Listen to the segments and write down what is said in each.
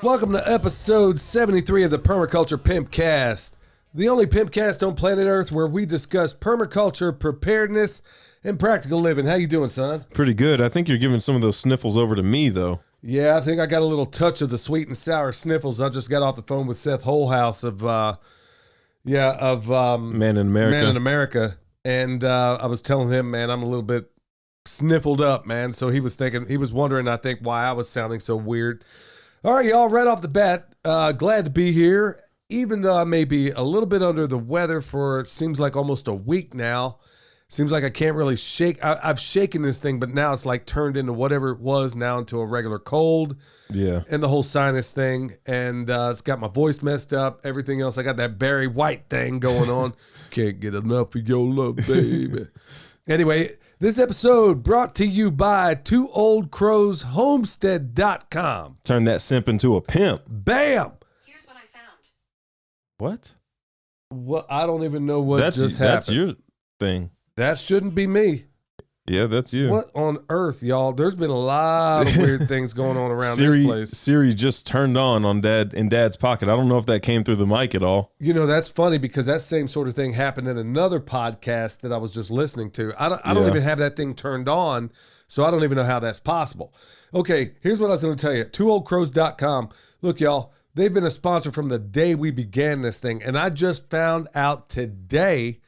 Welcome to episode 73 of the Permaculture PIMPcast, the only PIMPcast on planet Earth where we discuss permaculture, preparedness, and practical living. How you doing, son? Pretty good. I think you're giving some of those sniffles over to me, though. Yeah, I think I got a little touch of the sweet and sour sniffles. I just got off the phone with Seth Holhouse of Man in America. Man in America, and I was telling him, man, I'm a little bit sniffled up, man. So he was wondering, I think, why I was sounding so weird. All right, y'all, right off the bat, glad to be here, even though I may be a little bit under the weather for, it seems like almost a week now. Seems like I can't really shake. I've shaken this thing, but now it's like turned into whatever it was now into a regular cold. Yeah. And the whole sinus thing. And it's got my voice messed up, everything else. I got that Barry White thing going on. Can't get enough of your love, baby. Anyway, this episode brought to you by Two Old Crows Homestead.com. Turn that simp into a pimp. Bam! Here's what I found. What? Well, I don't even know what That's just happened. That's your thing. That shouldn't be me. Yeah, that's you. What on earth, y'all? There's been a lot of weird things going on around this place. Siri just turned on Dad's pocket. I don't know if that came through the mic at all. You know, that's funny because that same sort of thing happened in another podcast that I was just listening to. I don't even have that thing turned on, so I don't even know how that's possible. Okay, here's what I was going to tell you. TwoOldCrows.com. Look, y'all, they've been a sponsor from the day we began this thing, and I just found out today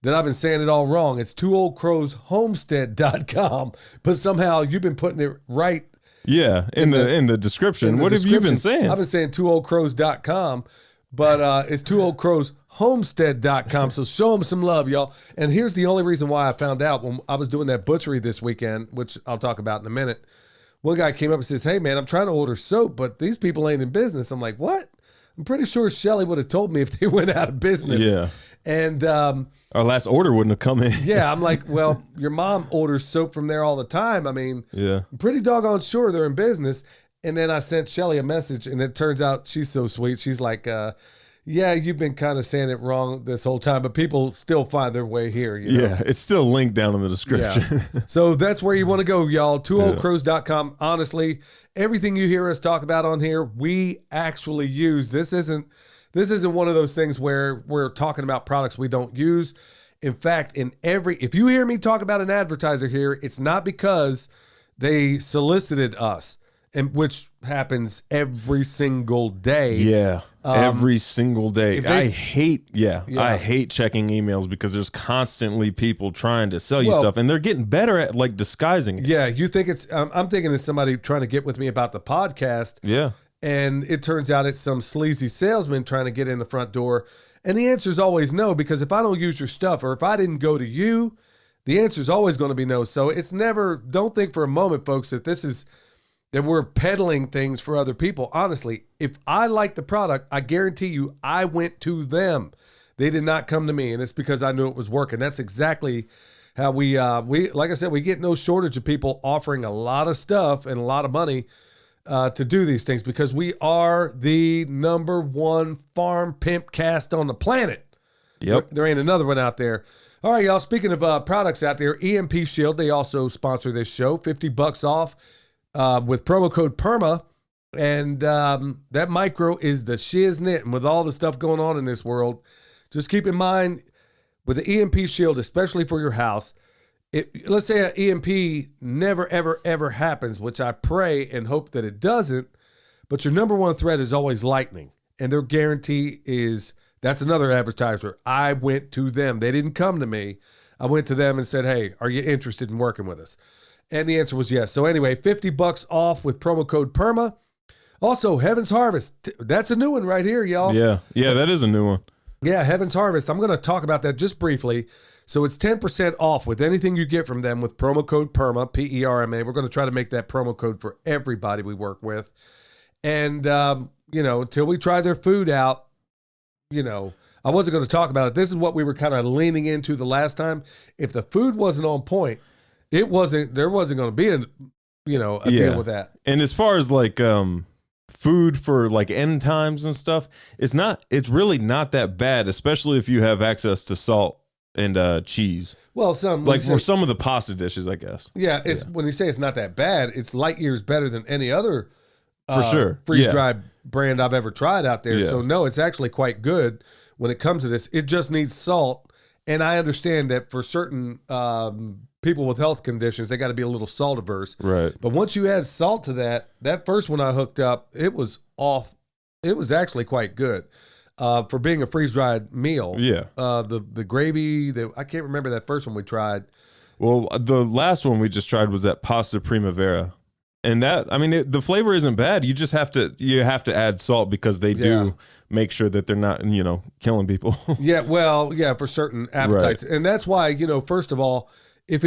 that I've been saying it all wrong. It's TwoOldCrowsHomestead.com, but somehow you've been putting it right. Yeah, in the description. What have you been saying? I've been saying TwoOldCrows.com, but it's TwoOldCrowsHomestead.com. So show them some love, y'all. And here's the only reason why I found out. When I was doing that butchery this weekend, which I'll talk about in a minute, one guy came up and says, "Hey, man, I'm trying to order soap, but these people ain't in business." I'm like, "What?" I'm pretty sure Shelly would have told me if they went out of business. Yeah. And our last order wouldn't have come in. yeah, I'm like, well, your mom orders soap from there all the time. I mean, yeah, I'm pretty doggone sure they're in business. And then I sent Shelly a message, and it turns out she's so sweet. She's like, yeah, you've been kind of saying it wrong this whole time, but people still find their way here. You know? Yeah, it's still linked down in the description. Yeah. So that's where you want to go, y'all. TwoOldCrows.com. Honestly, everything you hear us talk about on here, we actually use. This isn't one of those things where we're talking about products we don't use. In fact, if you hear me talk about an advertiser here, it's not because they solicited us, and which happens every single day. Yeah, every single day. I hate checking emails because there's constantly people trying to sell you stuff, and they're getting better at like disguising it. Yeah, you think it's? I'm thinking it's somebody trying to get with me about the podcast. Yeah. And it turns out it's some sleazy salesman trying to get in the front door. And the answer is always no, because if I don't use your stuff or if I didn't go to you, the answer is always going to be no. So it's never, don't think for a moment, folks, that we're peddling things for other people. Honestly, if I like the product, I guarantee you I went to them. They did not come to me. And it's because I knew it was working. That's exactly how we like I said, we get no shortage of people offering a lot of stuff and a lot of money to do these things, because we are the #1 farm pimp cast on the planet. Yep. There ain't another one out there. All right, y'all. Speaking of products out there, EMP Shield, they also sponsor this show. $50 off with promo code PERMA. And that micro is the shiznit. And with all the stuff going on in this world, just keep in mind with the EMP Shield, especially for your house, let's say an EMP never, ever, ever happens, which I pray and hope that it doesn't, but your #1 threat is always lightning. And their guarantee is, that's another advertiser. I went to them. They didn't come to me. I went to them and said, hey, are you interested in working with us? And the answer was yes. So anyway, $50 off with promo code PERMA. Also, Heaven's Harvest. That's a new one right here, y'all. Yeah, that is a new one. Yeah, Heaven's Harvest. I'm going to talk about that just briefly. So it's 10% off with anything you get from them with promo code PERMA, P-E-R-M-A. We're going to try to make that promo code for everybody we work with. And, until we try their food out, I wasn't going to talk about it. This is what we were kind of leaning into the last time. If the food wasn't on point, there wasn't going to be a deal with that. And as far as like food for like end times and stuff, it's really not that bad, especially if you have access to salt and cheese. Well, for some of the pasta dishes, I guess. Yeah, when you say it's not that bad, it's light years better than any other For sure. freeze-dried brand I've ever tried out there. Yeah. So, no, it's actually quite good when it comes to this. It just needs salt. And I understand that for certain people with health conditions, they got to be a little salt averse. Right. But once you add salt to that first one I hooked up, it was off. It was actually quite good for being a freeze-dried meal. Yeah. The gravy, I can't remember that first one we tried. Well, the last one we just tried was that pasta primavera. And that, I mean, the flavor isn't bad. You just have to add salt because they do make sure that they're not, killing people. Yeah, well, yeah, for certain appetites. Right. And that's why, first of all, if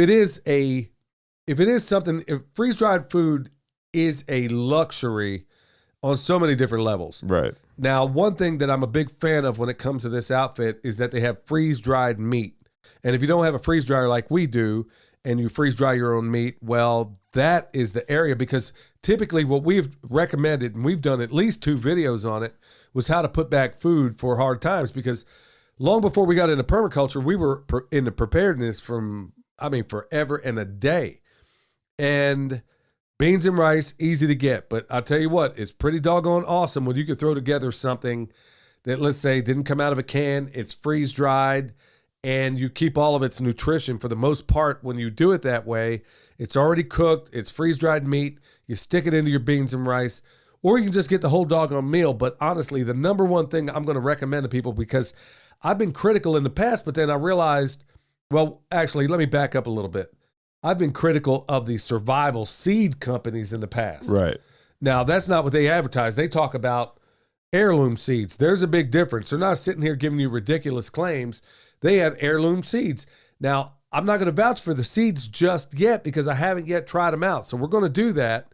freeze-dried food is a luxury on so many different levels. Right. Now, one thing that I'm a big fan of when it comes to this outfit is that they have freeze-dried meat. And if you don't have a freeze dryer like we do, and you freeze dry your own meat, well, that is the area, because typically what we've recommended, and we've done at least 2 videos on it, was how to put back food for hard times. Because long before we got into permaculture, we were into preparedness forever and a day. And beans and rice, easy to get. But I'll tell you what, it's pretty doggone awesome when you can throw together something that, let's say, didn't come out of a can, it's freeze dried, and you keep all of its nutrition. For the most part, when you do it that way, it's already cooked, it's freeze-dried meat, you stick it into your beans and rice, or you can just get the whole doggone meal. But honestly, the number one thing I'm going to recommend to people, because I've been critical in the past, but then I realized, well, actually, let me back up a little bit. I've been critical of the survival seed companies in the past. Right. Now, that's not what they advertise. They talk about heirloom seeds. There's a big difference. They're not sitting here giving you ridiculous claims. They have heirloom seeds. Now, I'm not going to vouch for the seeds just yet because I haven't yet tried them out. So we're going to do that.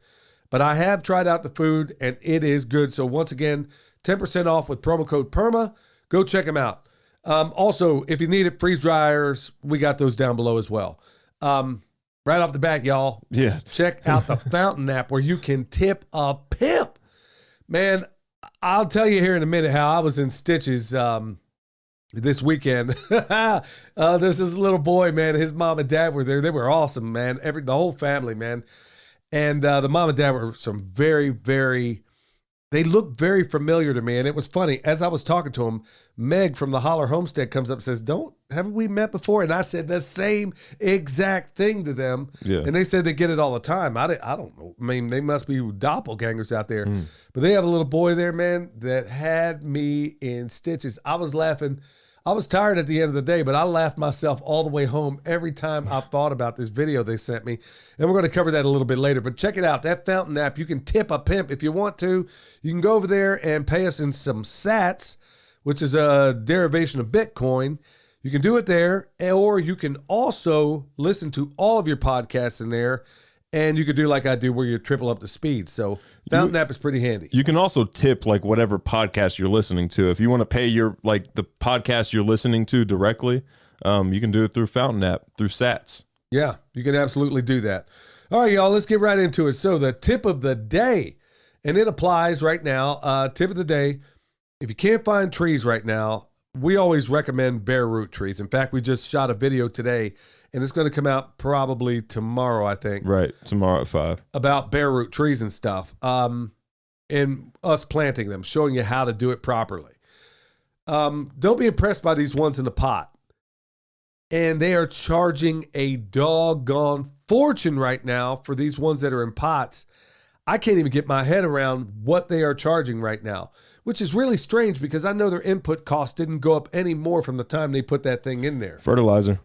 But I have tried out the food, and it is good. So once again, 10% off with promo code PERMA. Go check them out. Also, if you need it, freeze dryers, we got those down below as well. Right off the bat, y'all, check out the Fountain app where you can tip a pimp. Man, I'll tell you here in a minute how I was in stitches this weekend. There's this little boy, man. His mom and dad were there. They were awesome, man. The whole family, man. And the mom and dad were some very, very, they looked very familiar to me. And it was funny. As I was talking to him, Meg from the Holler Homestead comes up and says, haven't we met before? And I said the same exact thing to them. Yeah. And they said they get it all the time. I don't know. I mean, they must be doppelgangers out there. But they have a little boy there, man, that had me in stitches. I was laughing. I was tired at the end of the day, but I laughed myself all the way home every time I thought about this video they sent me. And we're going to cover that a little bit later. But check it out. That Fountain app, you can tip a pimp if you want to. You can go over there and pay us in some sats, which is a derivation of Bitcoin. You can do it there, or you can also listen to all of your podcasts in there, and you could do like I do where you triple up the speed. So Fountain app is pretty handy. You can also tip like whatever podcast you're listening to. If you want to pay the podcast you're listening to directly, you can do it through Fountain app, through sats. Yeah, you can absolutely do that. All right, y'all, let's get right into it. So the tip of the day, and it applies right now. Tip of the day, if you can't find trees right now, we always recommend bare root trees. In fact, we just shot a video today, and it's going to come out probably tomorrow, I think. Right, tomorrow at 5. About bare root trees and stuff, and us planting them, showing you how to do it properly. Don't be impressed by these ones in the pot. And they are charging a doggone fortune right now for these ones that are in pots. I can't even get my head around what they are charging right now, which is really strange because I know their input cost didn't go up any more from the time they put that thing in there. Fertilizer.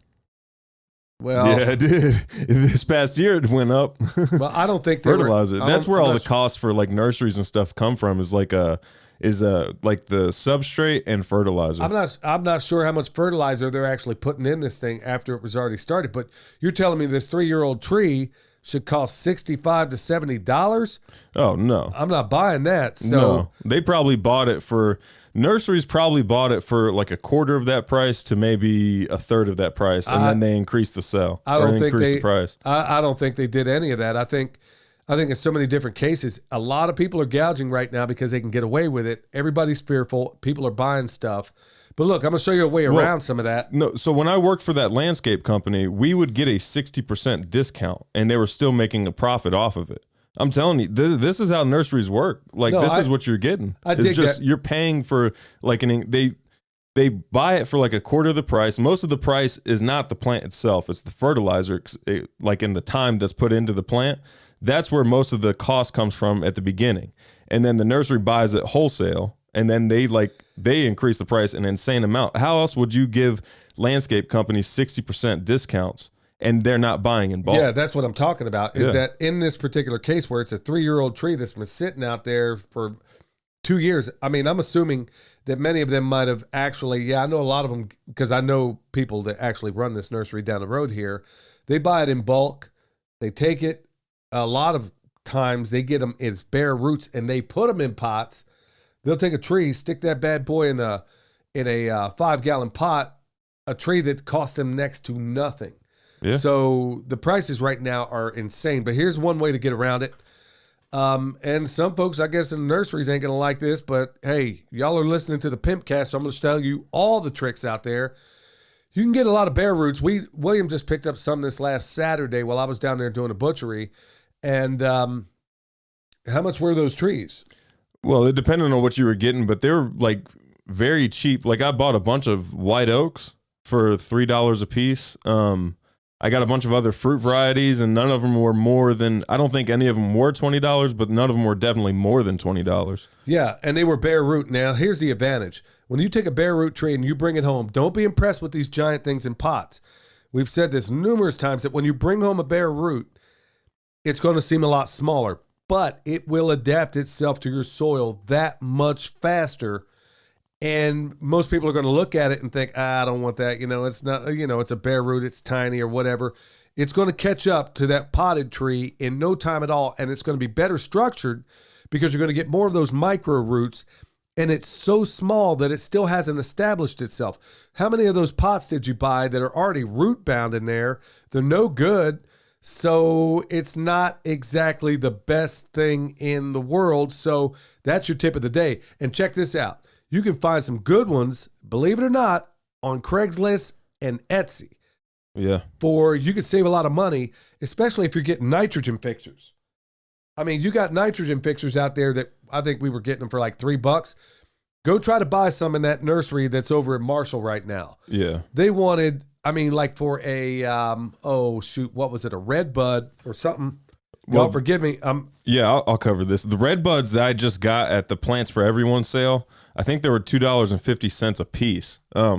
Well, yeah, it did. This past year it went up. Well, I don't think fertilizer. That's where all the costs for like nurseries and stuff come from. Is like the substrate and fertilizer. I'm not sure how much fertilizer they're actually putting in this thing after it was already started. But you're telling me this 3-year-old tree should cost $65 to $70? Oh no, I'm not buying that. So no, they probably bought it for. Nurseries probably bought it for like a quarter of that price to maybe a third of that price, and then they increased the sell. I don't think the price. I don't think they did any of that. I think in so many different cases, a lot of people are gouging right now because they can get away with it. Everybody's fearful. People are buying stuff. But look, I'm going to show you a way around some of that. No, so when I worked for that landscape company, we would get a 60% discount, and they were still making a profit off of it. I'm telling you, this is how nurseries work. Like, this is what you're getting. It's just that. You're paying for like they buy it for like a quarter of the price. Most of the price is not the plant itself. It's the fertilizer, like in the time that's put into the plant. That's where most of the cost comes from at the beginning. And then the nursery buys it wholesale, and then they increase the price an insane amount. How else would you give landscape companies 60% discounts and they're not buying in bulk? Yeah, that's what I'm talking about. Is that in this particular case where it's a 3-year-old tree that's been sitting out there for 2 years, I mean, I'm assuming that many of them might have actually, I know a lot of them because I know people that actually run this nursery down the road here. They buy it in bulk. They take it. A lot of times they get them as bare roots and they put them in pots. They'll take a tree, stick that bad boy in a 5-gallon pot, a tree that costs them next to nothing. Yeah. So the prices right now are insane. But here's one way to get around it. And some folks, I guess, in nurseries ain't going to like this, but hey, y'all are listening to the PIMPcast, so I'm going to tell you all the tricks out there. You can get a lot of bare roots. William just picked up some this last Saturday while I was down there doing a butchery. And how much were those trees? Well, it depended on what you were getting, but they were like very cheap. Like, I bought a bunch of white oaks for $3 a piece. I got a bunch of other fruit varieties, and none of them were more than, I don't think any of them were $20, but none of them were definitely more than $20. Yeah, and they were bare root. Now, here's the advantage. When you take a bare root tree and you bring it home, don't be impressed with these giant things in pots. We've said this numerous times that when you bring home a bare root, it's going to seem a lot smaller, but it will adapt itself to your soil that much faster. And most people are going to look at it and think, I don't want that. It's not, it's a bare root, it's tiny or whatever. It's going to catch up to that potted tree in no time at all. And it's going to be better structured because you're going to get more of those micro roots. And it's so small that it still hasn't established itself. How many of those pots did you buy that are already root bound in there? They're no good. So it's not exactly the best thing in the world. So that's your tip of the day. And check this out. You can find some good ones, believe it or not, on Craigslist and Etsy. Yeah. You can save a lot of money, especially if you're getting nitrogen fixers. I mean, you got nitrogen fixers out there that I think we were getting them for like $3. Go try to buy some in that nursery that's over at Marshall right now. Yeah. They wanted, like for a, what was it, a red bud or something? Well, forgive me. Yeah, I'll cover this. The red buds that I just got at the Plants for Everyone sale, I think they were $2.50 a piece.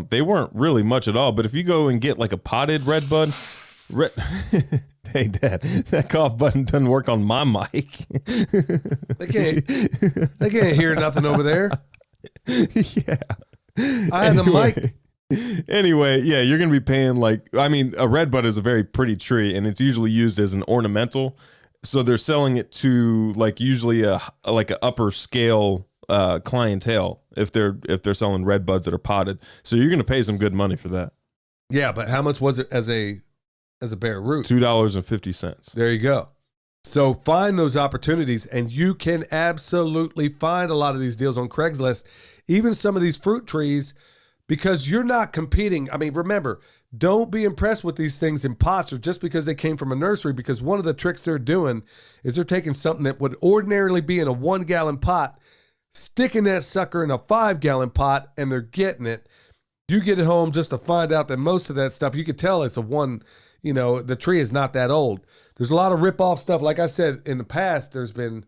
They weren't really much at all, but if you go and get like a potted red bud, hey Dad, that cough button doesn't work on my mic. They can't hear nothing over there. Yeah. I had the mic. Anyway, yeah, you're going to be paying a red bud is a very pretty tree, and it's usually used as an ornamental. So they're selling it to usually a upper scale clientele if they're selling red buds that are potted. So you're going to pay some good money for that. Yeah, but how much was it as a bare root? $2.50. There you go. So find those opportunities, and you can absolutely find a lot of these deals on Craigslist, even some of these fruit trees, because you're not competing. I mean, remember, don't be impressed with these things in pots or just because they came from a nursery, because one of the tricks they're doing is they're taking something that would ordinarily be in a 1-gallon pot, sticking that sucker in a 5-gallon pot, and they're getting it. You get it home just to find out that most of that stuff, you could tell it's the tree is not that old. There's a lot of rip-off stuff. Like I said, in the past, there's been,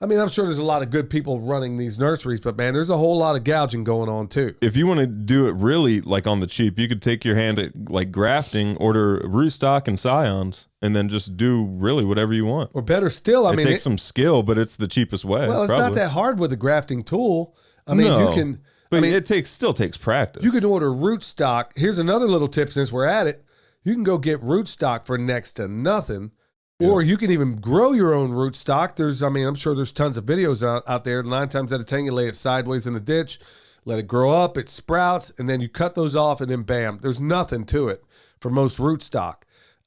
I'm sure there's a lot of good people running these nurseries, but man, there's a whole lot of gouging going on too. If you want to do it really on the cheap, you could take your hand at grafting, order rootstock and scions, and then just do really whatever you want. Or better still, it takes some skill, but it's the cheapest way. Well, it's probably not that hard with a grafting tool. No, you can, but it still takes practice. You can order rootstock. Here's another little tip since we're at it. You can go get rootstock for next to nothing. Or you can even grow your own rootstock. I'm sure there's tons of videos out there. 9 times out of 10, you lay it sideways in a ditch, let it grow up, it sprouts, and then you cut those off, and then bam, there's nothing to it for most rootstock.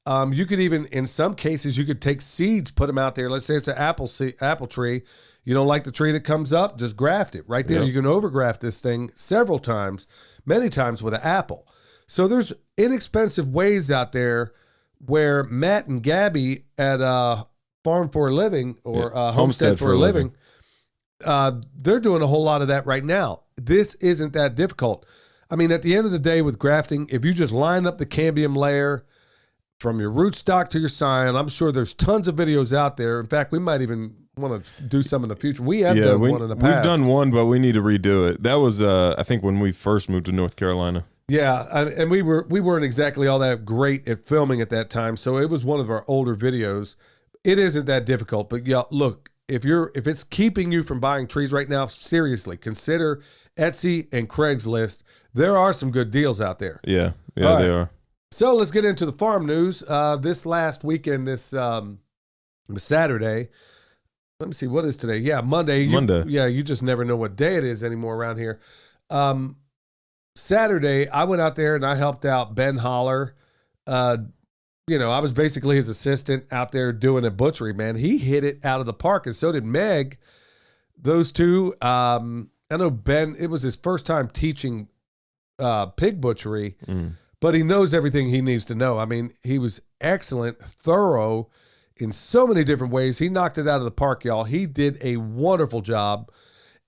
You could even, in some cases, you could take seeds, put them out there. Let's say it's an apple tree. You don't like the tree that comes up, just graft it right there. Yep. You can overgraft this thing several times, many times with an apple. So there's inexpensive ways out there where Matt and Gabby at Farm for a Living or Homestead for a Living. They're doing a whole lot of that right now. This isn't that difficult. I mean, at the end of the day with grafting, if you just line up the cambium layer from your rootstock to your scion, I'm sure there's tons of videos out there. In fact, we might even want to do some in the future. We have done one in the past. We've done one, but we need to redo it. That was, I think, when we first moved to North Carolina. Yeah, and we weren't exactly all that great at filming at that time, so it was one of our older videos. It isn't that difficult, but yeah, look, if it's keeping you from buying trees right now, seriously, consider Etsy and Craigslist. There are some good deals out there. Yeah, they are. So let's get into the farm news. This last weekend, this Saturday. Let me see, what is today? Yeah, Monday. Monday. Yeah, you just never know what day it is anymore around here. Saturday, I went out there and I helped out Ben Holler. I was basically his assistant out there doing a butchery, man. He hit it out of the park, and so did Meg. Those two, I know Ben, it was his first time teaching pig butchery, but he knows everything he needs to know. I mean, he was excellent, thorough in so many different ways. He knocked it out of the park, y'all. He did a wonderful job.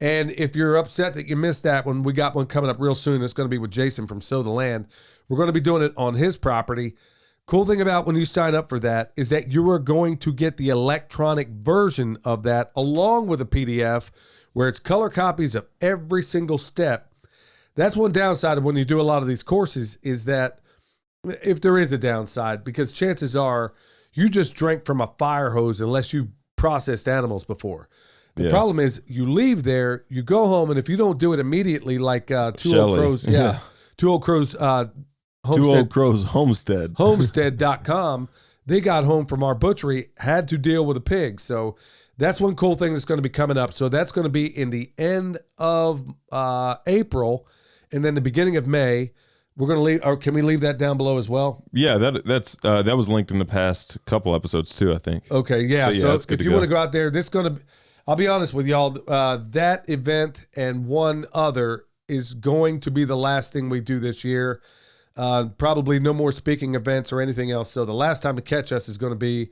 And if you're upset that you missed that one, we got one coming up real soon. It's going to be with Jason from Sow the Land. We're going to be doing it on his property. Cool thing about when you sign up for that is that you are going to get the electronic version of that along with a PDF where it's color copies of every single step. That's one downside of when you do a lot of these courses is that if there is a downside, because chances are you just drank from a fire hose unless you've processed animals before. The problem is you leave there, you go home, and if you don't do it immediately, like Two Old Crows Homestead. Homestead.com, they got home from our butchery, had to deal with a pig. So that's one cool thing that's going to be coming up. So that's going to be in the end of April and then the beginning of May. We're going to leave, or can we leave that down below as well? Yeah, that was linked in the past couple episodes too, I think. Okay, yeah. So if you want to go out there, this is going to, I'll be honest with y'all, that event and one other is going to be the last thing we do this year. Probably no more speaking events or anything else. So the last time to catch us is going to be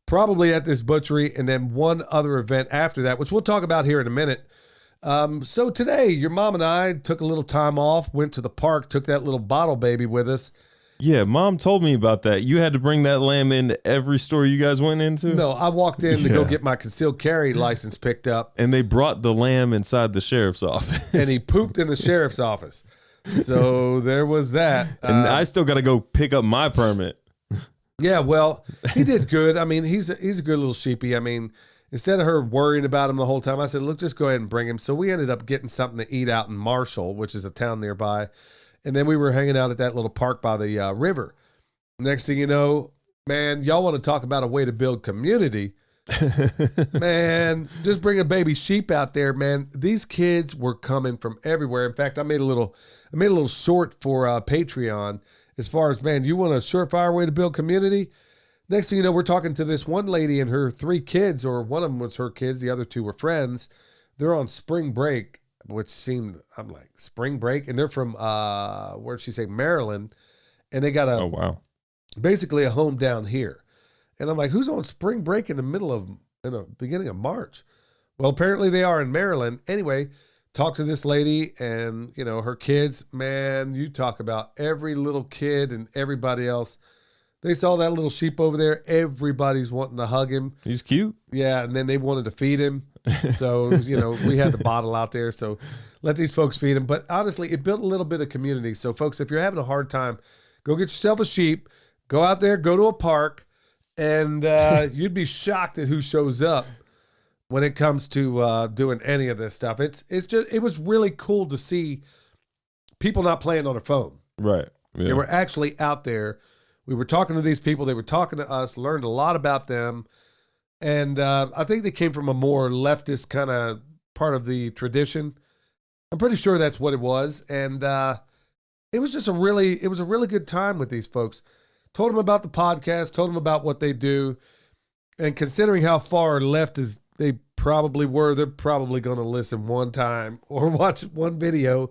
probably at this butchery and then one other event after that, which we'll talk about here in a minute. So today, your mom and I took a little time off, went to the park, took that little bottle baby with us. Yeah, Mom told me about that. You had to bring that lamb into every store you guys went into? No, I walked in to go get my concealed carry license picked up. And they brought the lamb inside the sheriff's office. And he pooped in the sheriff's office. So there was that. And I still got to go pick up my permit. Yeah, well, he did good. I mean, he's a good little sheepy. I mean, instead of her worrying about him the whole time, I said, look, just go ahead and bring him. So we ended up getting something to eat out in Marshall, which is a town nearby. And then we were hanging out at that little park by the river. Next thing you know, man, y'all want to talk about a way to build community. Man, just bring a baby sheep out there, man. These kids were coming from everywhere. In fact, I made a little short for Patreon as far as, man, you want a surefire way to build community? Next thing you know, we're talking to this one lady and her 3 kids, or one of them was her kids. The other 2 were friends. They're on spring break, which seemed, I'm like, spring break? And they're from, where'd she say, Maryland. And they got basically a home down here. And I'm like, who's on spring break in the beginning of March? Well, apparently they are in Maryland. Anyway, talk to this lady and, her kids. Man, you talk about every little kid and everybody else. They saw that little sheep over there. Everybody's wanting to hug him. He's cute. Yeah, and then they wanted to feed him. So, we had the bottle out there. So let these folks feed him. But honestly, it built a little bit of community. So, folks, if you're having a hard time, go get yourself a sheep. Go out there, go to a park, and you'd be shocked at who shows up when it comes to doing any of this stuff. It was really cool to see people not playing on their phone. Right. Yeah. They were actually out there. We were talking to these people. They were talking to us, learned a lot about them. And I think they came from a more leftist kind of part of the tradition. I'm pretty sure that's what it was. And it was just a really good time with these folks. Told them about the podcast, told them about what they do. And considering how far left as they probably were, they're probably going to listen one time or watch one video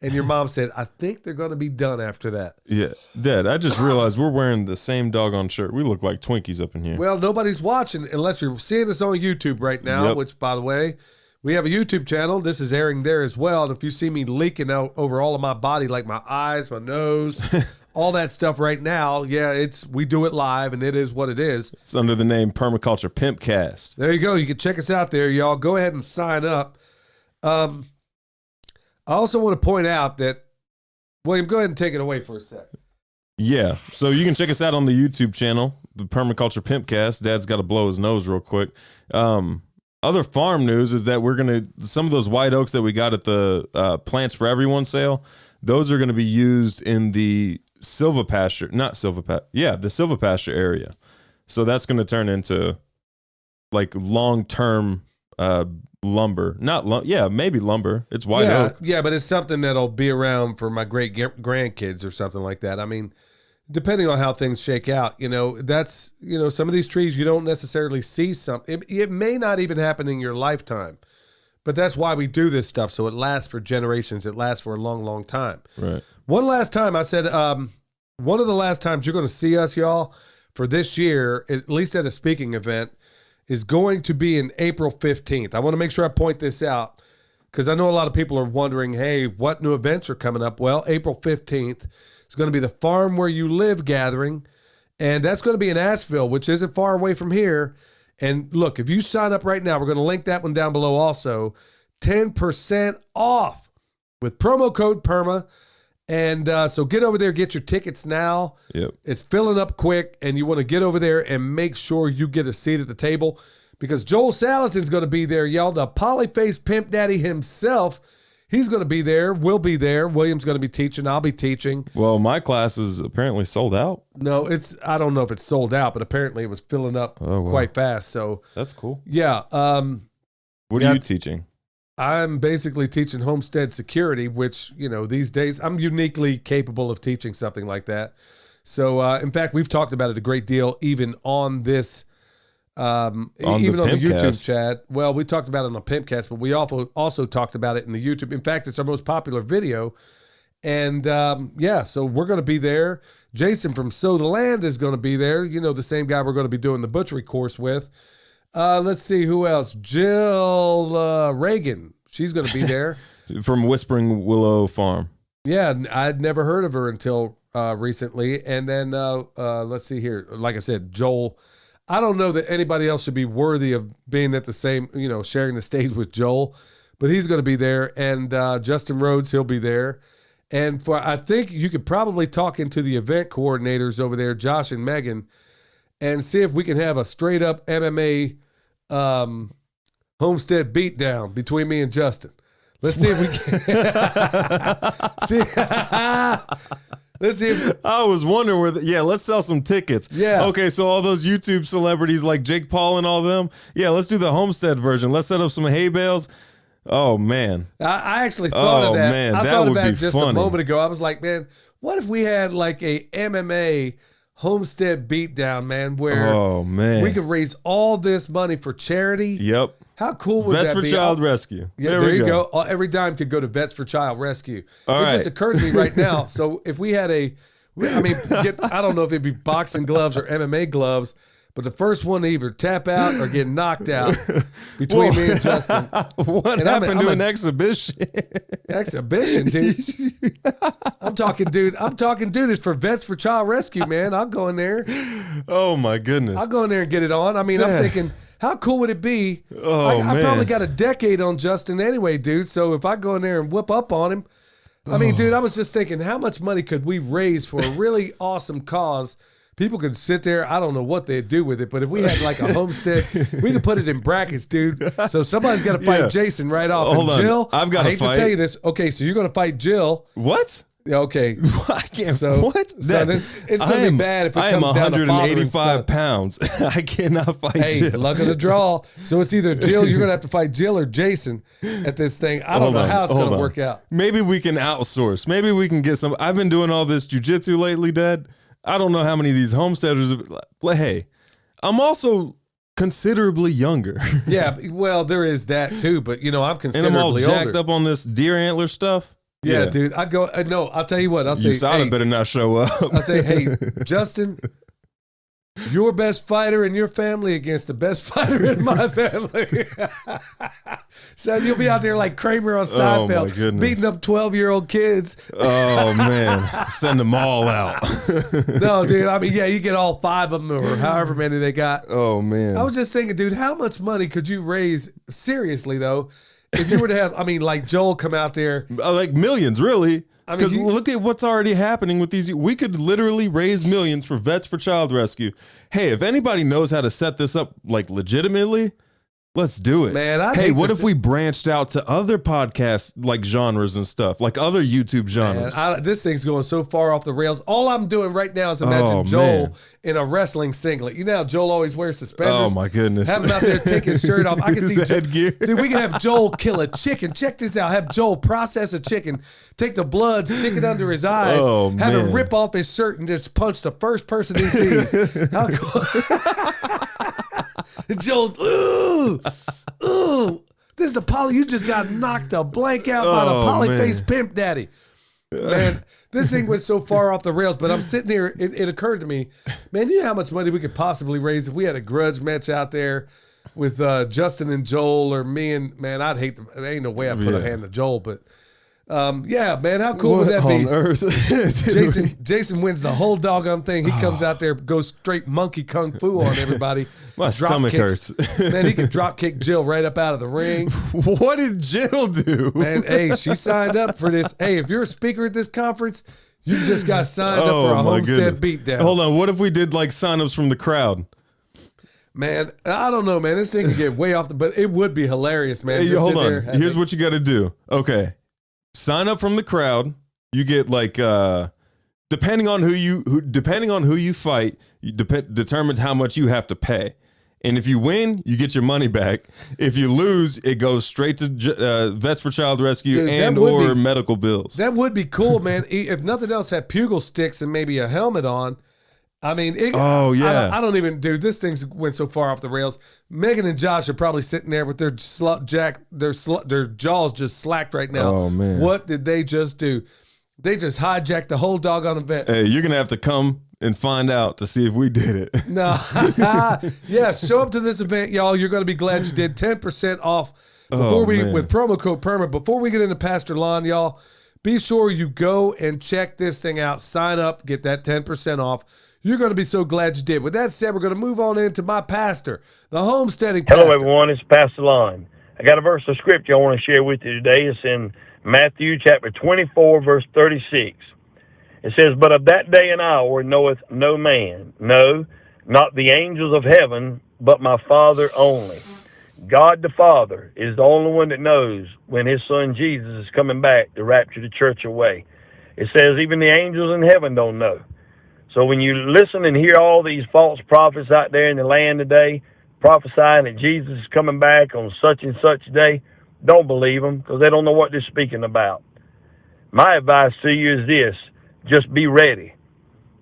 and your mom said, I think they're going to be done after that. Yeah. Dad, I just realized we're wearing the same doggone shirt. We look like Twinkies up in here. Well, nobody's watching unless you're seeing us on YouTube right now, which, by the way, we have a YouTube channel. This is airing there as well. And if you see me leaking out over all of my body, like my eyes, my nose, all that stuff right now, we do it live, and it is what it is. It's under the name Permaculture PIMPcast. There you go. You can check us out there, y'all. Go ahead and sign up. I also want to point out that, William, go ahead and take it away for a sec. Yeah, so you can check us out on the YouTube channel, the Permaculture PIMPcast. Dad's got to blow his nose real quick. Other farm news is that some of those white oaks that we got at the Plants for Everyone sale, those are going to be used in the the silvopasture area. So that's going to turn into like long-term lumber. Maybe lumber. It's white oak. Yeah, but it's something that'll be around for my great grandkids or something like that. I mean, depending on how things shake out, that's, some of these trees you don't necessarily see something. It may not even happen in your lifetime, but that's why we do this stuff. So it lasts for generations. It lasts for a long, long time. Right. One last time I said, one of the last times you're going to see us, y'all, for this year, at least at a speaking event, is going to be in April 15th. I want to make sure I point this out because I know a lot of people are wondering, hey, what new events are coming up? Well, April 15th is going to be the Farm Where You Live gathering, and that's going to be in Asheville, which isn't far away from here. And look, if you sign up right now, we're going to link that one down below also, 10% off with promo code PERMA. And so get over there, get your tickets now. Yep. It's filling up quick, and you want to get over there and make sure you get a seat at the table because Joel Salatin's going to be there, y'all. The polyface pimp daddy himself, he's going to be there. We'll be there. William's going to be teaching. I'll be teaching. Well, my class is apparently sold out. No, I don't know if it's sold out, but apparently it was filling up quite fast. So that's cool. Yeah. What are you teaching? I'm basically teaching homestead security, which, these days I'm uniquely capable of teaching something like that. So, in fact, we've talked about it a great deal, even on this, on the YouTube chat. Well, we talked about it on the PIMPcast, but we also talked about it in the YouTube. In fact, it's our most popular video. And so we're going to be there. Jason from Sow the Land is going to be there. The same guy we're going to be doing the butchery course with. Let's see who else. Jill Reagan. She's going to be there. From Whispering Willow Farm. Yeah, I'd never heard of her until recently. And then let's see here. Like I said, Joel. I don't know that anybody else should be worthy of being at the same, sharing the stage with Joel, but he's going to be there. And Justin Rhodes, he'll be there. And I think you could probably talk into the event coordinators over there, Josh and Megan, and see if we can have a straight up MMA homestead beatdown between me and Justin. Let's see if we can. Let's see if... I was wondering let's sell some tickets. Yeah. Okay, so all those YouTube celebrities like Jake Paul and all them, let's do the homestead version. Let's set up some hay bales. Oh, man. I actually thought of that. Man, I that thought would about be it just funny. a moment ago. I was like, man, what if we had like a MMA homestead beatdown, man, where we could raise all this money for charity? Yep. How cool would Vets that for be? Child Rescue. Yeah, there you go. Every dime could go to Vets for Child Rescue. It just occurred to me right now. So if we had I don't know if it'd be boxing gloves or MMA gloves, but the first one to either tap out or get knocked out between me and Justin. What happened to an exhibition? Exhibition, dude. I'm talking, dude. It's for Vets for Child Rescue, man. I'll go in there. Oh, my goodness. I'll go in there and get it on. I mean, I'm thinking, how cool would it be? I probably got a decade on Justin anyway, dude. So if I go in there and whip up on him, I mean, dude, I was just thinking, how much money could we raise for a really awesome cause? People could sit there. I don't know what they'd do with it, but if we had like a homestead, we could put it in brackets, dude. So somebody's got to fight Jason right off. Hold on. Jill, I've got to fight. I hate to tell you this. Okay, so you're going to fight Jill. What? Okay. I can't. So, what? So it's going to be bad if it comes down to 185 pounds. I cannot fight Jill. Luck of the draw. So it's either Jill, you're going to have to fight Jill or Jason at this thing. I don't know how it's going to work out. Maybe we can outsource. Maybe we can get some. I've been doing all this jujitsu lately, Dad. I don't know how many of these homesteaders. Hey, I'm also considerably younger. Yeah, well, there is that too. But I'm considerably older. And I'm all jacked older. up on this deer antler stuff. Yeah, dude. I go. No, I'll tell you what. I'll say, USADA better not show up. I'll say, hey, Justin, your best fighter in your family against the best fighter in my family. So you'll be out there like Kramer on Seinfeld, beating up 12-year-old kids. Oh, man. Send them all out. No, dude. I mean, yeah, you get all 5 of them or however many they got. Oh, man. I was just thinking, dude, how much money could you raise, seriously, though, if you were to have, I mean, like Joel come out there. Like millions, really. Because look at what's already happening with these. We could literally raise millions for Vets for Child Rescue. Hey, if anybody knows how to set this up like legitimately, let's do it. Man, hey, what if we branched out to other podcast like genres and stuff, like other YouTube genres? Man, this thing's going so far off the rails. All I'm doing right now is imagine Joel in a wrestling singlet. You know how Joel always wears suspenders? Oh my goodness. Have him out there take his shirt off. I can see headgear. Dude, we can have Joel kill a chicken. Check this out. Have Joel process a chicken, take the blood, stick it under his eyes, have him rip off his shirt and just punch the first person he sees. How cool. Joel's, ooh, this is the poly. You just got knocked a blank out by the polyface pimp daddy. Man, this thing went so far off the rails, but I'm sitting here. It occurred to me, man, you know how much money we could possibly raise if we had a grudge match out there with Justin and Joel or me and, man, I'd hate there ain't no way I'd put a hand to Joel, but yeah, man, how cool would that be? On earth? Jason wins the whole doggone thing. He comes out there, goes straight monkey kung fu on everybody. My stomach hurts. Man, he could drop kick Jill right up out of the ring. What did Jill do? Man, hey, she signed up for this. Hey, if you're a speaker at this conference, you just got signed up for a Homestead beatdown. Hold on, what if we did like signups from the crowd? Man, I don't know, man. This thing could get way off but it would be hilarious, man. Hey, hold on. Here's what you got to do. Okay. Sign up from the crowd. You get like depending on who you fight, determines how much you have to pay. And if you win, you get your money back. If you lose, it goes straight to Vets for Child Rescue or medical bills. That would be cool, man. If nothing else, have pugil sticks and maybe a helmet on. I mean, I don't even, dude, this thing's went so far off the rails. Megan and Josh are probably sitting there with their jaws just slacked right now. Oh, man. What did they just do? They just hijacked the whole doggone event. Hey, you're going to have to come and find out to see if we did it. No. Yeah, show up to this event, y'all. You're going to be glad you did. 10% off with promo code PERMA. Before we get into Pastor Lon, y'all, be sure you go and check this thing out. Sign up, get that 10% off. You're going to be so glad you did. With that said, we're going to move on into my pastor, the homesteading pastor. Hello, everyone. It's Pastor Lon. I got a verse of scripture I want to share with you today. It's in Matthew chapter 24, verse 36. It says, "But of that day and hour knoweth no man, no, not the angels of heaven, but my Father only." God the Father is the only one that knows when his son Jesus is coming back to rapture the church away. It says even the angels in heaven don't know. So when you listen and hear all these false prophets out there in the land today prophesying that Jesus is coming back on such and such day, don't believe them because they don't know what they're speaking about. My advice to you is this: just be ready.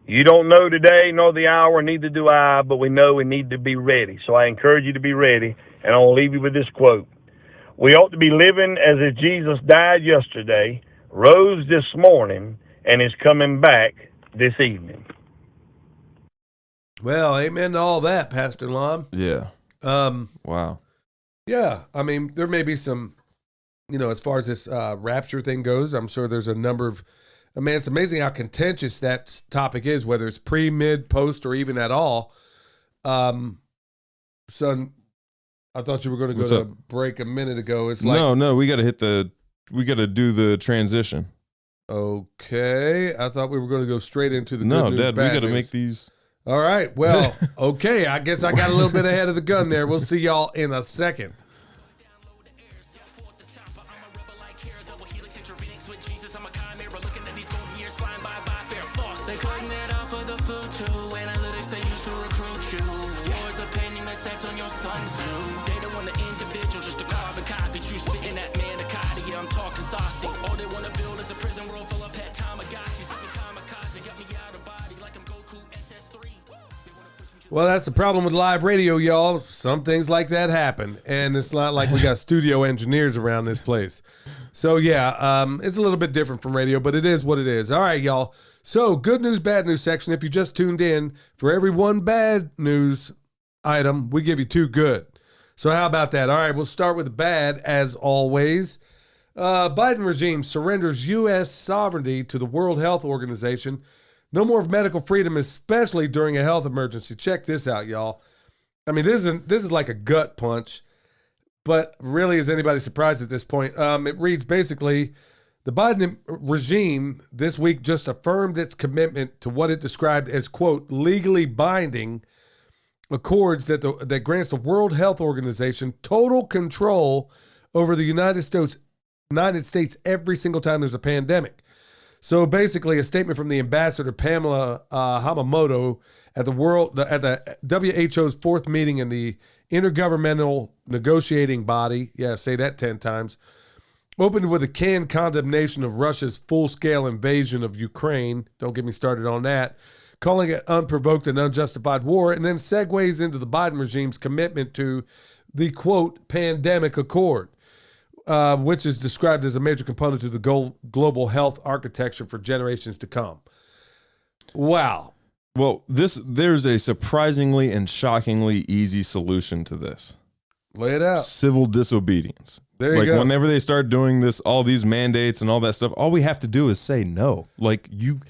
You don't know today nor the hour, neither do I, but we know we need to be ready. So I encourage you to be ready, and I'll leave you with this quote. We ought to be living as if Jesus died yesterday, rose this morning, and is coming back this evening. Well, amen to all that, Pastor Lon. Yeah. Wow. Yeah, I mean, there may be some, as far as this rapture thing goes, I'm sure there's a number of, man, it's amazing how contentious that topic is, whether it's pre, mid, post, or even at all. Son, I thought you were going to go to break a minute ago. It's like no, we got to do the transition. Okay, I thought we were going to go straight into the good news, Dad, we got to make these. All right, well, okay, I guess I got a little bit ahead of the gun there. We'll see y'all in a second. Well, that's the problem with live radio, y'all. Some things like that happen, and it's not like we got studio engineers around this place. So yeah, it's a little bit different from radio, but it is what it is. All right, y'all. So good news, bad news section. If you just tuned in, for every one bad news item, we give you 2 good. So how about that? All right, we'll start with the bad, as always. Biden regime surrenders U.S. sovereignty to the World Health Organization. No more medical freedom, especially during a health emergency. Check this out, y'all. I mean, this is like a gut punch, but really, is anybody surprised at this point? It reads basically, the Biden regime this week just affirmed its commitment to what it described as, quote, legally binding accords that grants the World Health Organization total control over the United States every single time there's a pandemic. So basically, a statement from the ambassador Pamela Hamamoto at the WHO's 4th meeting in the Intergovernmental Negotiating Body, yeah, say that 10 times, opened with a canned condemnation of Russia's full-scale invasion of Ukraine. Don't get me started on that. Calling it unprovoked and unjustified war, and then segues into the Biden regime's commitment to the, quote, pandemic accord, which is described as a major component to the global health architecture for generations to come. Wow. Well, there's a surprisingly and shockingly easy solution to this. Lay it out. Civil disobedience. There you go. Whenever they start doing this, all these mandates and all that stuff, all we have to do is say no. Like, you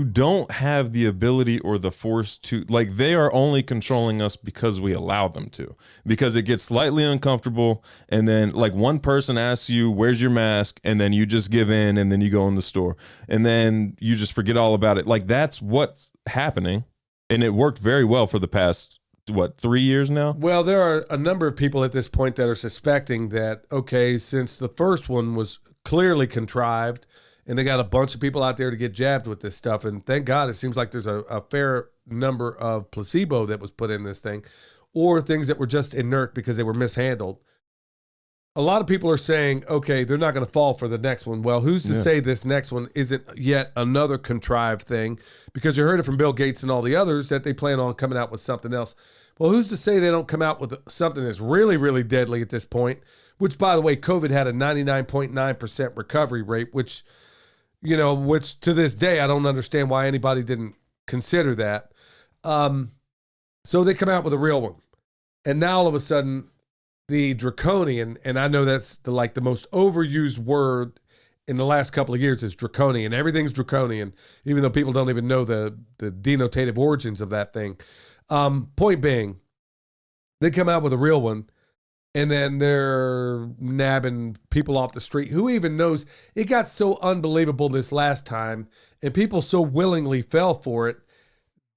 don't have the ability or the force to, like, they are only controlling us because we allow them to, because it gets slightly uncomfortable. And then like one person asks you, where's your mask? And then you just give in, and then you go in the store, and then you just forget all about it. Like, that's what's happening. And it worked very well for the past, 3 years now? Well, there are a number of people at this point that are suspecting that, okay, since the first one was clearly contrived, and they got a bunch of people out there to get jabbed with this stuff. And thank God it seems like there's a fair number of placebo that was put in this thing, or things that were just inert because they were mishandled. A lot of people are saying, okay, they're not going to fall for the next one. Well, who's to say this next one isn't yet another contrived thing? Because you heard it from Bill Gates and all the others that they plan on coming out with something else. Well, who's to say they don't come out with something that's really, really deadly at this point? Which, by the way, COVID had a 99.9% recovery rate, which to this day, I don't understand why anybody didn't consider that. So they come out with a real one. And now all of a sudden, the draconian, and I know that's the most overused word in the last couple of years, is draconian. Everything's draconian, even though people don't even know the denotative origins of that thing. Point being, they come out with a real one, and then they're nabbing people off the street. Who even knows? It got so unbelievable this last time, and people so willingly fell for it,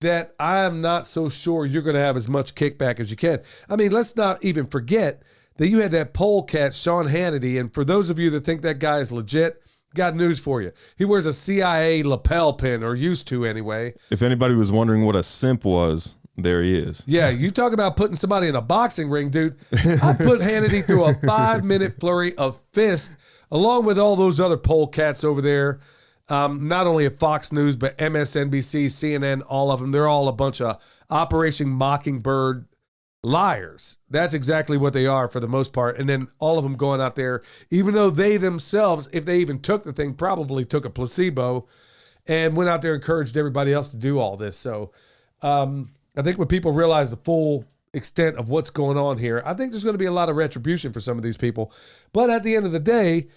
that I'm not so sure you're going to have as much kickback as you can. I mean, let's not even forget that you had that polecat, Sean Hannity, and for those of you that think that guy is legit, got news for you. He wears a CIA lapel pin, or used to anyway. If anybody was wondering what a simp was, there he is. Yeah, you talk about putting somebody in a boxing ring, dude. I put Hannity through a 5-minute flurry of fist, along with all those other polecats over there. Not only at Fox News, but MSNBC, CNN, all of them. They're all a bunch of Operation Mockingbird liars. That's exactly what they are for the most part. And then all of them going out there, even though they themselves, if they even took the thing, probably took a placebo and went out there and encouraged everybody else to do all this. So I think when people realize the full extent of what's going on here, I think there's going to be a lot of retribution for some of these people. But at the end of the day,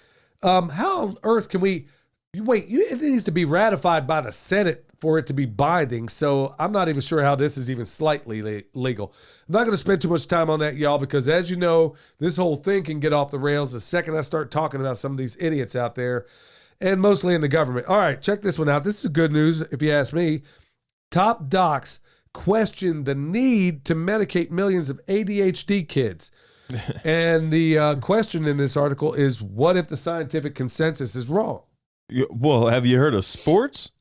how on earth can we... it needs to be ratified by the Senate for it to be binding. So I'm not even sure how this is even slightly legal. I'm not going to spend too much time on that, y'all, because as you know, this whole thing can get off the rails the second I start talking about some of these idiots out there, and mostly in the government. All right, check this one out. This is good news, if you ask me. Top docs question the need to medicate millions of ADHD kids. And the question in this article is, what if the scientific consensus is wrong? Well, have you heard of sports?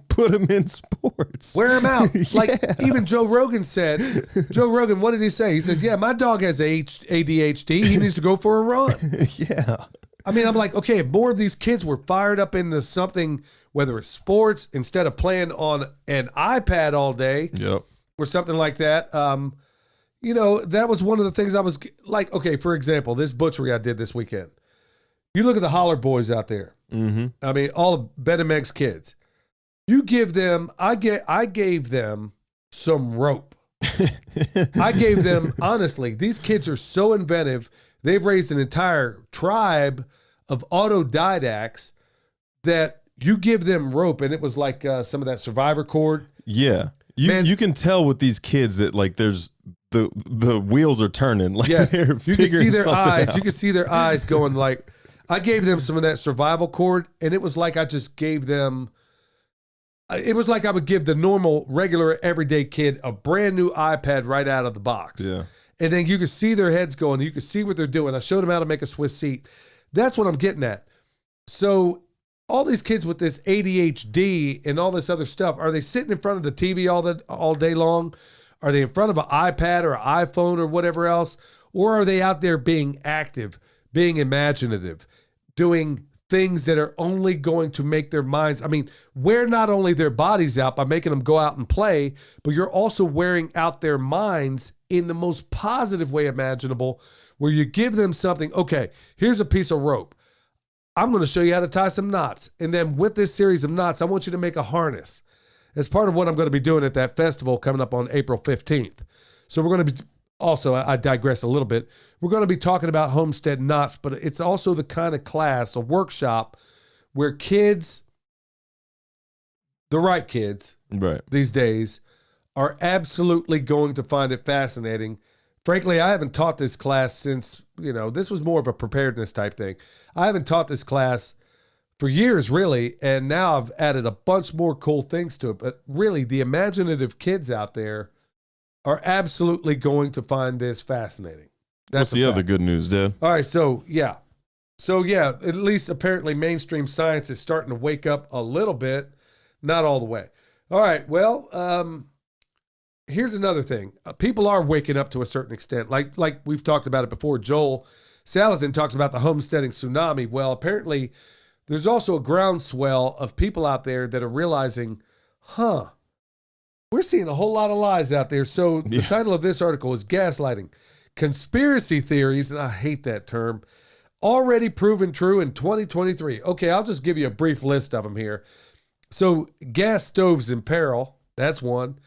Put them in sports. Wear them out. Like even Joe Rogan said. Joe Rogan, what did he say? He says, yeah, my dog has ADHD. He needs to go for a run. Yeah. I mean, I'm like, okay, if more of these kids were fired up into something, whether it's sports, instead of playing on an iPad all day Yep. or something like that, you know, that was one of the things I was like, okay, for example, this butchery I did this weekend. You look at the holler boys out there. Mm-hmm. I mean, all of Betamax kids. You give them, I gave them some rope. I gave them, honestly, these kids are so inventive. They've raised an entire tribe of autodidacts that you give them rope, and it was like some of that survivor cord. Yeah. You can tell with these kids that like there's the wheels are turning. Like Yes, they're you can see their eyes. out. You can see their eyes going like, I gave them some of that survival cord, and it was like I just gave them, it was like I would give the normal, regular, everyday kid a brand new iPad right out of the box. Yeah. And then you could see their heads going. You could see what they're doing. I showed them how to make a Swiss seat. That's what I'm getting at. So all these kids with this ADHD and all this other stuff, are they sitting in front of the TV all day long? Are they in front of an iPad or an iPhone or whatever else? Or are they out there being active, being imaginative, doing things that are only going to make their minds, I mean, wear not only their bodies out by making them go out and play, but you're also wearing out their minds in the most positive way imaginable, where you give them something, okay, here's a piece of rope. I'm going to show you how to tie some knots. And then with this series of knots, I want you to make a harness. As part of what I'm going to be doing at that festival coming up on April 15th. So we're going to be, also, I digress a little bit. We're going to be talking about Homestead knots, but it's also the kind of class, a workshop, where kids, the right kids, Right. these days, are absolutely going to find it fascinating. Frankly, I haven't taught this class since, you know, this was more of a preparedness type thing. I haven't taught this class for years, really, and now I've added a bunch more cool things to it. But really, the imaginative kids out there are absolutely going to find this fascinating. What's the other good news, Dad? All right, so yeah, at least apparently mainstream science is starting to wake up a little bit, not all the way. All right, well, here's another thing. People are waking up to a certain extent. Like we've talked about it before. Joel Salatin talks about the homesteading tsunami. Well, apparently there's also a groundswell of people out there that are realizing, we're seeing a whole lot of lies out there. So the title of this article is Gaslighting. Conspiracy theories, and I hate that term, already proven true in 2023. Okay, I'll just give you a brief list of them here. So gas stoves in peril, that's one.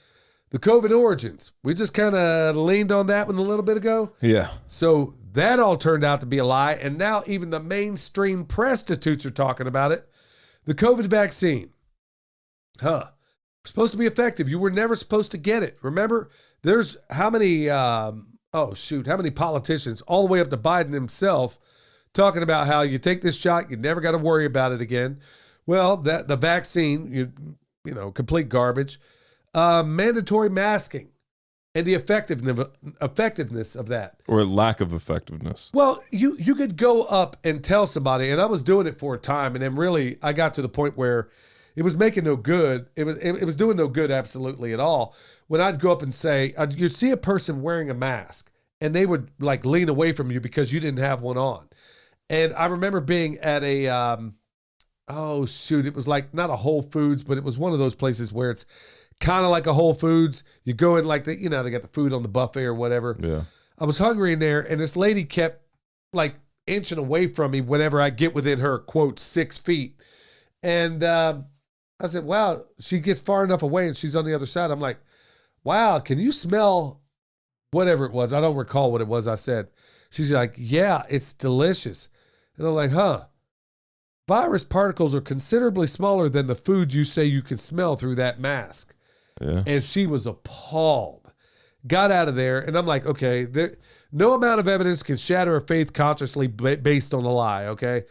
The COVID origins, we just kind of leaned on that one a little bit ago. Yeah. So that all turned out to be a lie, and now even the mainstream prostitutes are talking about it. The COVID vaccine, supposed to be effective. You were never supposed to get it. Remember, there's how many, how many politicians, all the way up to Biden himself, talking about how you take this shot, you never got to worry about it again. Well, the vaccine, you know, complete garbage. Mandatory masking and the effectiveness of that. Or lack of effectiveness. Well, you could go up and tell somebody, and I was doing it for a time, and then really I got to the point where it was making no good. It was doing no good absolutely at all. When I'd go up and say, you'd see a person wearing a mask, and they would like lean away from you because you didn't have one on. And I remember being at a, it was like not a Whole Foods, but it was one of those places where it's kind of like a Whole Foods. You go in like they got the food on the buffet or whatever. Yeah. I was hungry in there, and this lady kept like inching away from me whenever I get within her, quote, 6 feet. And I said, wow, she gets far enough away and she's on the other side. I'm like, wow, can you smell whatever it was? I don't recall what it was I said. She's like, yeah, it's delicious. And I'm like, virus particles are considerably smaller than the food you say you can smell through that mask. Yeah. And she was appalled. Got out of there, and I'm like, okay, no amount of evidence can shatter a faith consciously based on a lie, okay?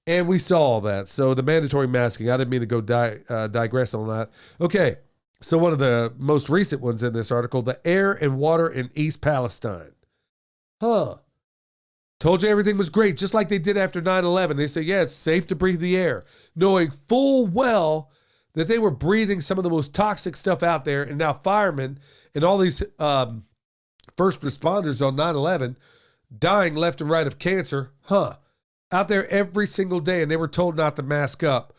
And we saw all that. So the mandatory masking, I didn't mean to go digress on that. Okay, so one of the most recent ones in this article, the air and water in East Palestine. Told you everything was great, just like they did after 9/11. They say, yeah, it's safe to breathe the air, knowing full well that they were breathing some of the most toxic stuff out there, and now firemen and all these first responders on 9/11 dying left and right of cancer. out there every single day, and they were told not to mask up.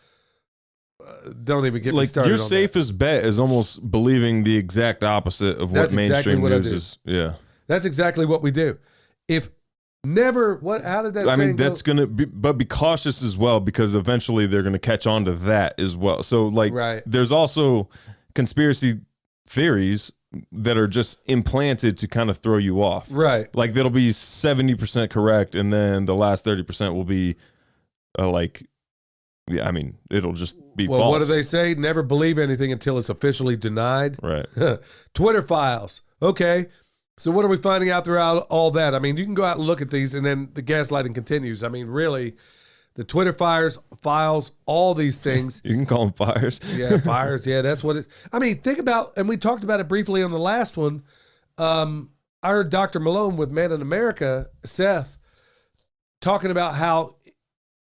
Don't even get me Like started. your on safest bet is almost believing the exact opposite of what That's exactly mainstream what I news do. is. Yeah. That's exactly what we do. If never, how did that I mean, saying go? that's going to be, but be cautious as well, because eventually they're going to catch on to that as well. So like, Right. there's also conspiracy theories that are just implanted to kind of throw you off. Right. Like that'll be 70% correct. And then the last 30% will be yeah, I mean, it'll just be Well, false. what do they say? Never believe anything until it's officially denied. Right. Twitter files. Okay. So what are we finding out throughout all that? I mean, you can go out and look at these, and then the gaslighting continues. I mean, really, the Twitter files, all these things. You can call them fires. Yeah, fires. Yeah, that's what it. I mean, think about, and we talked about it briefly on the last one. I heard Dr. Malone with Man in America, Seth, talking about how,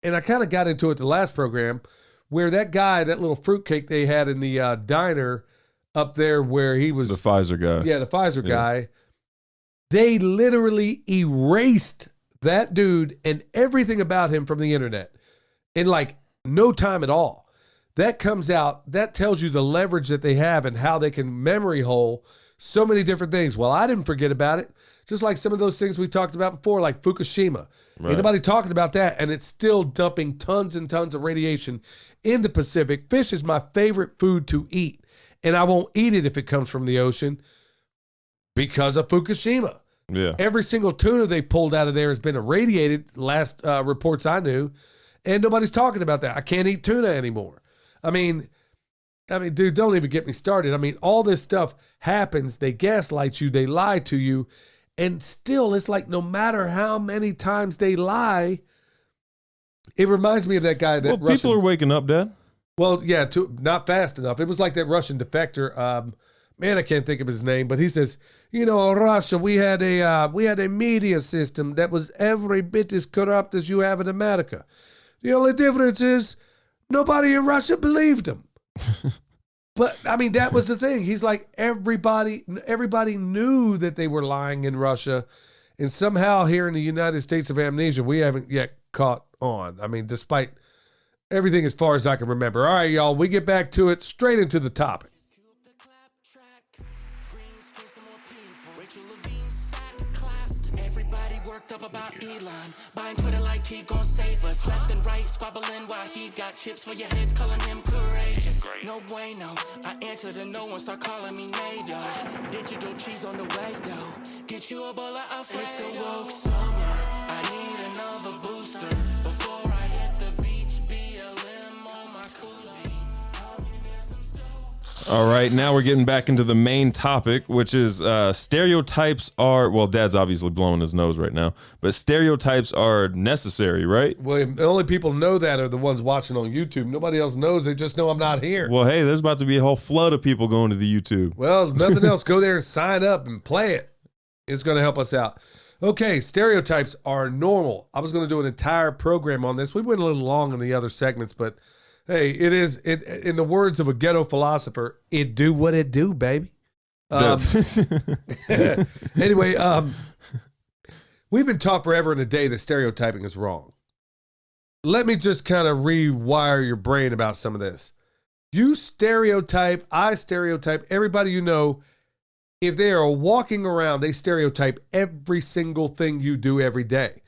and I kind of got into it the last program, where that guy, that little fruitcake they had in the diner up there where he was. The Pfizer guy. Yeah, the Pfizer guy. They literally erased that dude and everything about him from the internet in like no time at all. That comes out, that tells you the leverage that they have and how they can memory hole so many different things. Well, I didn't forget about it. Just like some of those things we talked about before, like Fukushima. Right. Ain't nobody talking about that, and it's still dumping tons and tons of radiation in the Pacific. Fish is my favorite food to eat, and I won't eat it if it comes from the ocean because of Fukushima. Yeah. Every single tuna they pulled out of there has been irradiated, last reports I knew, and nobody's talking about that. I can't eat tuna anymore. I mean, dude, don't even get me started. I mean, all this stuff happens. They gaslight you. They lie to you. And still, it's like no matter how many times they lie, it reminds me of that guy. That Well, people are waking up, Dad. Well, yeah, not fast enough. It was like that Russian defector. Man, I can't think of his name, but he says, you know, in Russia, we had a media system that was every bit as corrupt as you have in America. The only difference is nobody in Russia believed him. But I mean, that was the thing. He's like, everybody knew that they were lying in Russia, and somehow here in the United States of amnesia, we haven't yet caught on. I mean, despite everything as far as I can remember. All right, y'all, we get back to it, straight into the topic. Up about Elon, buying Twitter like he gon' save us. Left and right, squabbling while he got chips for your heads, calling him courageous. No bueno, I answer to no one, start calling me NATO. Digital cheese on the way though. Get you a bowl of Alfredo. It's a woke summer, I need another booster. Before I hit the beach, BLM on my koozie. All right, now we're getting back into the main topic, which is stereotypes are, well, Dad's obviously blowing his nose right now, but stereotypes are necessary, right? Well, the only people know that are the ones watching on YouTube. Nobody else knows. They just know I'm not here. Well, hey, there's about to be a whole flood of people going to the YouTube. Well, nothing else. Go there and sign up and play it. It's going to help us out. Okay, stereotypes are normal. I was going to do an entire program on this. We went a little long in the other segments, but hey, it is, in the words of a ghetto philosopher, it do what it do, baby. Anyway, we've been taught forever and a day that stereotyping is wrong. Let me just kind of rewire your brain about some of this. You stereotype, I stereotype, everybody you know, if they are walking around, they stereotype every single thing you do every day.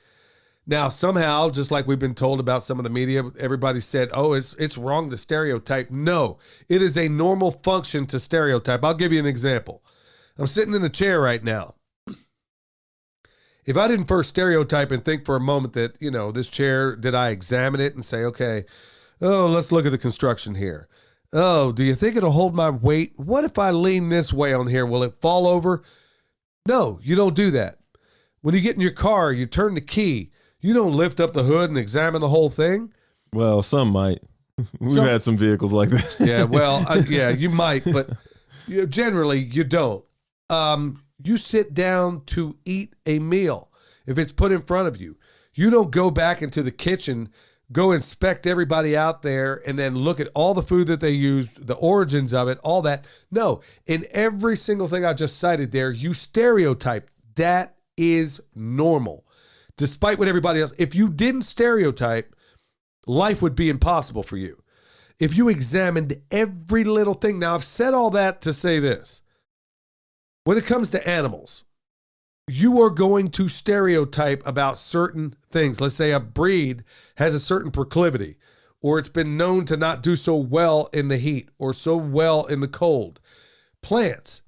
Now, somehow, just like we've been told about some of the media, everybody said, oh, it's wrong to stereotype. No, it is a normal function to stereotype. I'll give you an example. I'm sitting in a chair right now. If I didn't first stereotype and think for a moment that, you know, this chair, did I examine it and say, okay, oh, let's look at the construction here. Oh, do you think it'll hold my weight? What if I lean this way on here? Will it fall over? No, you don't do that. When you get in your car, you turn the key. You don't lift up the hood and examine the whole thing. Well, some might. We've had some vehicles like that. Yeah, well, yeah, you might, but generally you don't. You sit down to eat a meal if it's put in front of you. You don't go back into the kitchen, go inspect everybody out there, and then look at all the food that they used, the origins of it, all that. No, in every single thing I just cited there, you stereotype. That is normal. despite what everybody else, if you didn't stereotype, life would be impossible for you. If you examined every little thing. Now, I've said all that to say this. When it comes to animals, you are going to stereotype about certain things. Let's say a breed has a certain proclivity, or it's been known to not do so well in the heat or so well in the cold. Plants,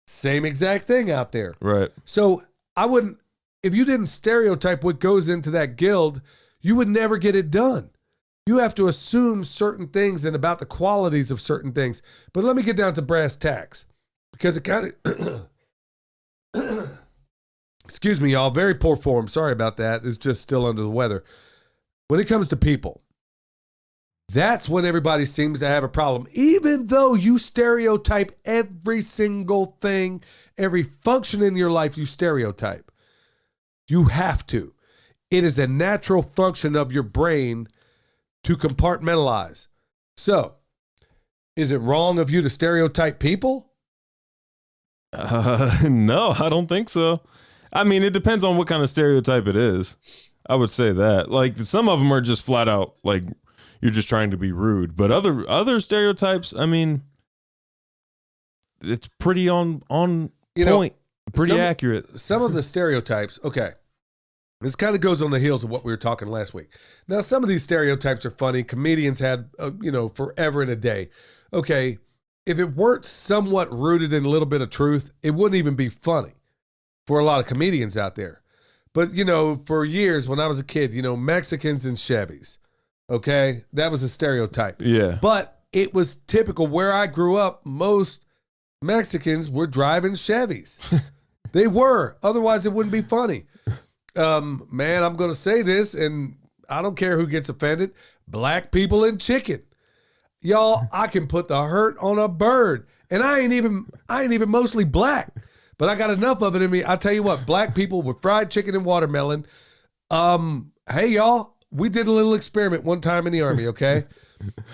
same exact thing out there. Right. So if you didn't stereotype what goes into that guild, you would never get it done. You have to assume certain things and about the qualities of certain things. But let me get down to brass tacks, because it kind of, excuse me, y'all, very poor form. Sorry about that. It's just still under the weather. When it comes to people, that's when everybody seems to have a problem. Even though you stereotype every single thing, every function in your life, you stereotype. You have to. It is a natural function of your brain to compartmentalize. So, is it wrong of you to stereotype people? No, I don't think so. I mean, it depends on what kind of stereotype it is. I would say that. Like, some of them are just flat out, like, you're just trying to be rude. But other stereotypes, I mean, it's pretty on point, pretty accurate. Some of the stereotypes, okay. This kind of goes on the heels of what we were talking last week. Now, some of these stereotypes are funny. Comedians had, forever and a day. Okay, if it weren't somewhat rooted in a little bit of truth, it wouldn't even be funny for a lot of comedians out there. But, for years when I was a kid, Mexicans and Chevys, okay, that was a stereotype. Yeah. But it was typical. Where I grew up, most Mexicans were driving Chevys. They were. Otherwise, it wouldn't be funny. Man, I'm going to say this, and I don't care who gets offended. Black people and chicken. Y'all, I can put the hurt on a bird. And I ain't even mostly black, but I got enough of it in me. I tell you what, black people with fried chicken and watermelon. Hey, y'all, we did a little experiment one time in the Army, okay?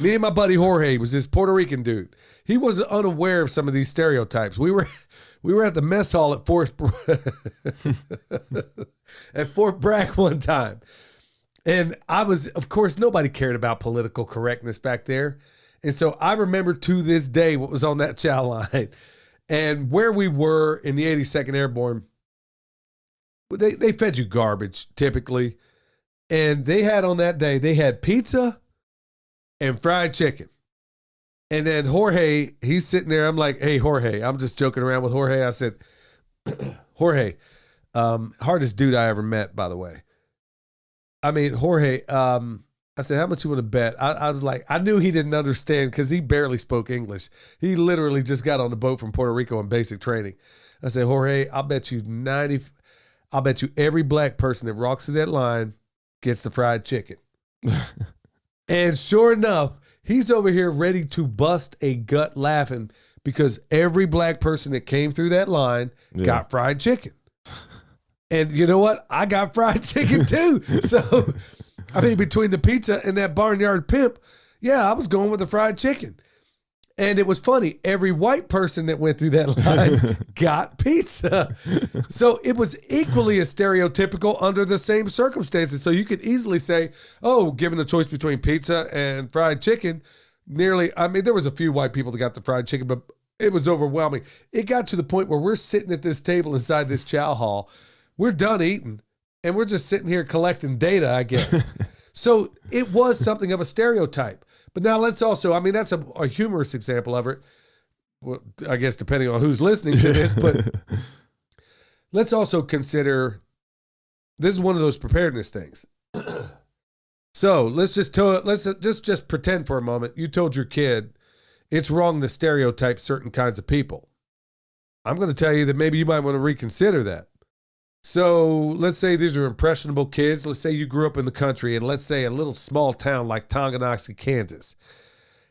Me and my buddy Jorge was this Puerto Rican dude. He was unaware of some of these stereotypes. We were at the mess hall at Fort Bragg one time. And of course, nobody cared about political correctness back there. And so I remember to this day what was on that chow line. And where we were in the 82nd Airborne, they fed you garbage typically. And they had on that day, they had pizza and fried chicken. And then Jorge, he's sitting there. I'm like, hey, Jorge, I'm just joking around with Jorge. I said, Jorge, hardest dude I ever met, by the way. I mean, Jorge, I said, how much you want to bet? I was like, I knew he didn't understand because he barely spoke English. He literally just got on the boat from Puerto Rico in basic training. I said, Jorge, I'll bet you every black person that walks through that line gets the fried chicken. And sure enough, he's over here ready to bust a gut laughing because every black person that came through that line got fried chicken. And you know what? I got fried chicken too. So, I mean, between the pizza and that barnyard pimp, yeah, I was going with the fried chicken. And it was funny. Every white person that went through that line got pizza. So it was equally as stereotypical under the same circumstances. So you could easily say, oh, given the choice between pizza and fried chicken, there was a few white people that got the fried chicken, but it was overwhelming. It got to the point where we're sitting at this table inside this chow hall. We're done eating, and we're just sitting here collecting data, I guess. So it was something of a stereotype. But now let's also, that's a humorous example of it, well, I guess depending on who's listening to this, but let's also consider, this is one of those preparedness things. So let's just pretend for a moment you told your kid it's wrong to stereotype certain kinds of people. I'm going to tell you that maybe you might want to reconsider that. So let's say these are impressionable kids. Let's say you grew up in the country, and let's say a little small town like Tonganoxie, Kansas.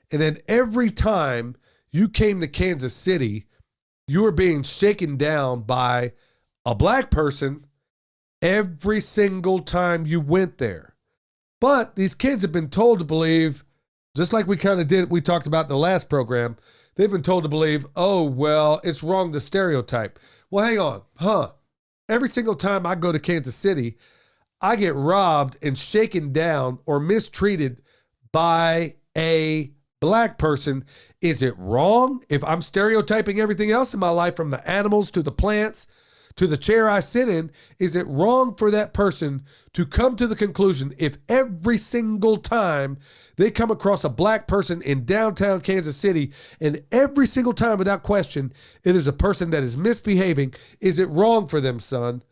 And then every time you came to Kansas City, you were being shaken down by a black person every single time you went there. But these kids have been told to believe, just like we talked about in the last program, they've been told to believe, oh, well, it's wrong to stereotype. Well, hang on, Every single time I go to Kansas City, I get robbed and shaken down or mistreated by a black person, is it wrong if I'm stereotyping everything else in my life, from the animals to the plants to the chair I sit in? Is it wrong for that person to come to the conclusion, if every single time they come across a black person in downtown Kansas City, and every single time without question it is a person that is misbehaving, is it wrong for them, son,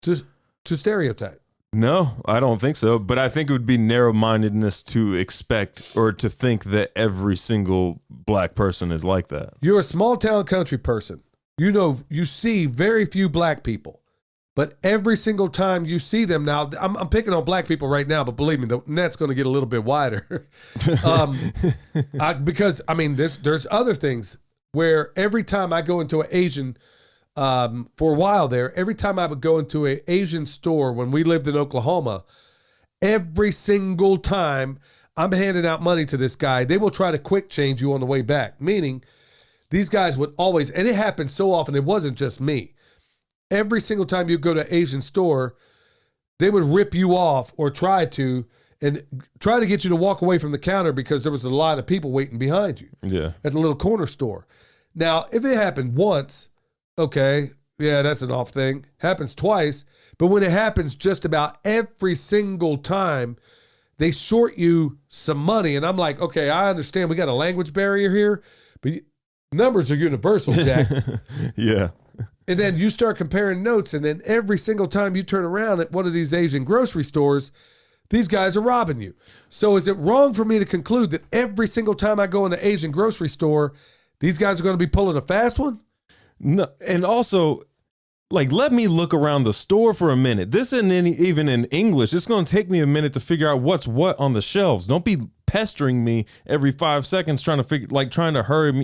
to stereotype? No, I don't think so. But I think it would be narrow-mindedness to expect or to think that every single black person is like that. You're a small town country person. You know, you see very few black people, but every single time you see them now, I'm picking on black people right now, but believe me, the net's going to get a little bit wider. Because I mean, there's other things where every time I go into an Asian, for a while there, every time I would go into an Asian store when we lived in Oklahoma, every single time I'm handing out money to this guy, they will try to quick change you on the way back, meaning these guys would always, and it happened so often, it wasn't just me. Every single time you go to an Asian store, they would rip you off or try to get you to walk away from the counter because there was a line of people waiting behind you at the little corner store. Now, if it happened once, okay, yeah, that's an off thing. Happens twice, but when it happens just about every single time, they short you some money. And I'm like, okay, I understand we got a language barrier here, but numbers are universal, Jack. Yeah. And then you start comparing notes, and then every single time you turn around at one of these Asian grocery stores, these guys are robbing you. So is it wrong for me to conclude that every single time I go in an Asian grocery store, these guys are going to be pulling a fast one? No, and also, like, let me look around the store for a minute. This isn't even in English. It's going to take me a minute to figure out what's what on the shelves. Don't be pestering me every 5 seconds trying to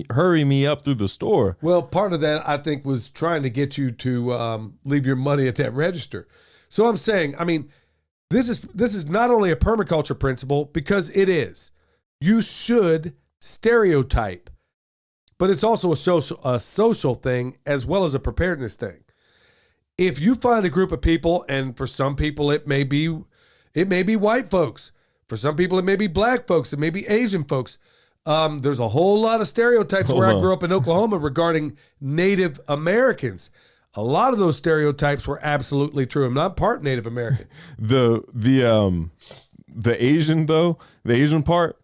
hurry me up through the store. Well, part of that, I think, was trying to get you to leave your money at that register. So I'm saying, I mean, this is not only a permaculture principle, because it is. You should stereotype, but it's also a social thing as well as a preparedness thing. If you find a group of people, and for some people it may be white folks, for some people it may be black folks, it may be Asian folks. There's a whole lot of stereotypes where I grew up in Oklahoma regarding Native Americans. A lot of those stereotypes were absolutely true. I'm not part Native American. The Asian though, the Asian part,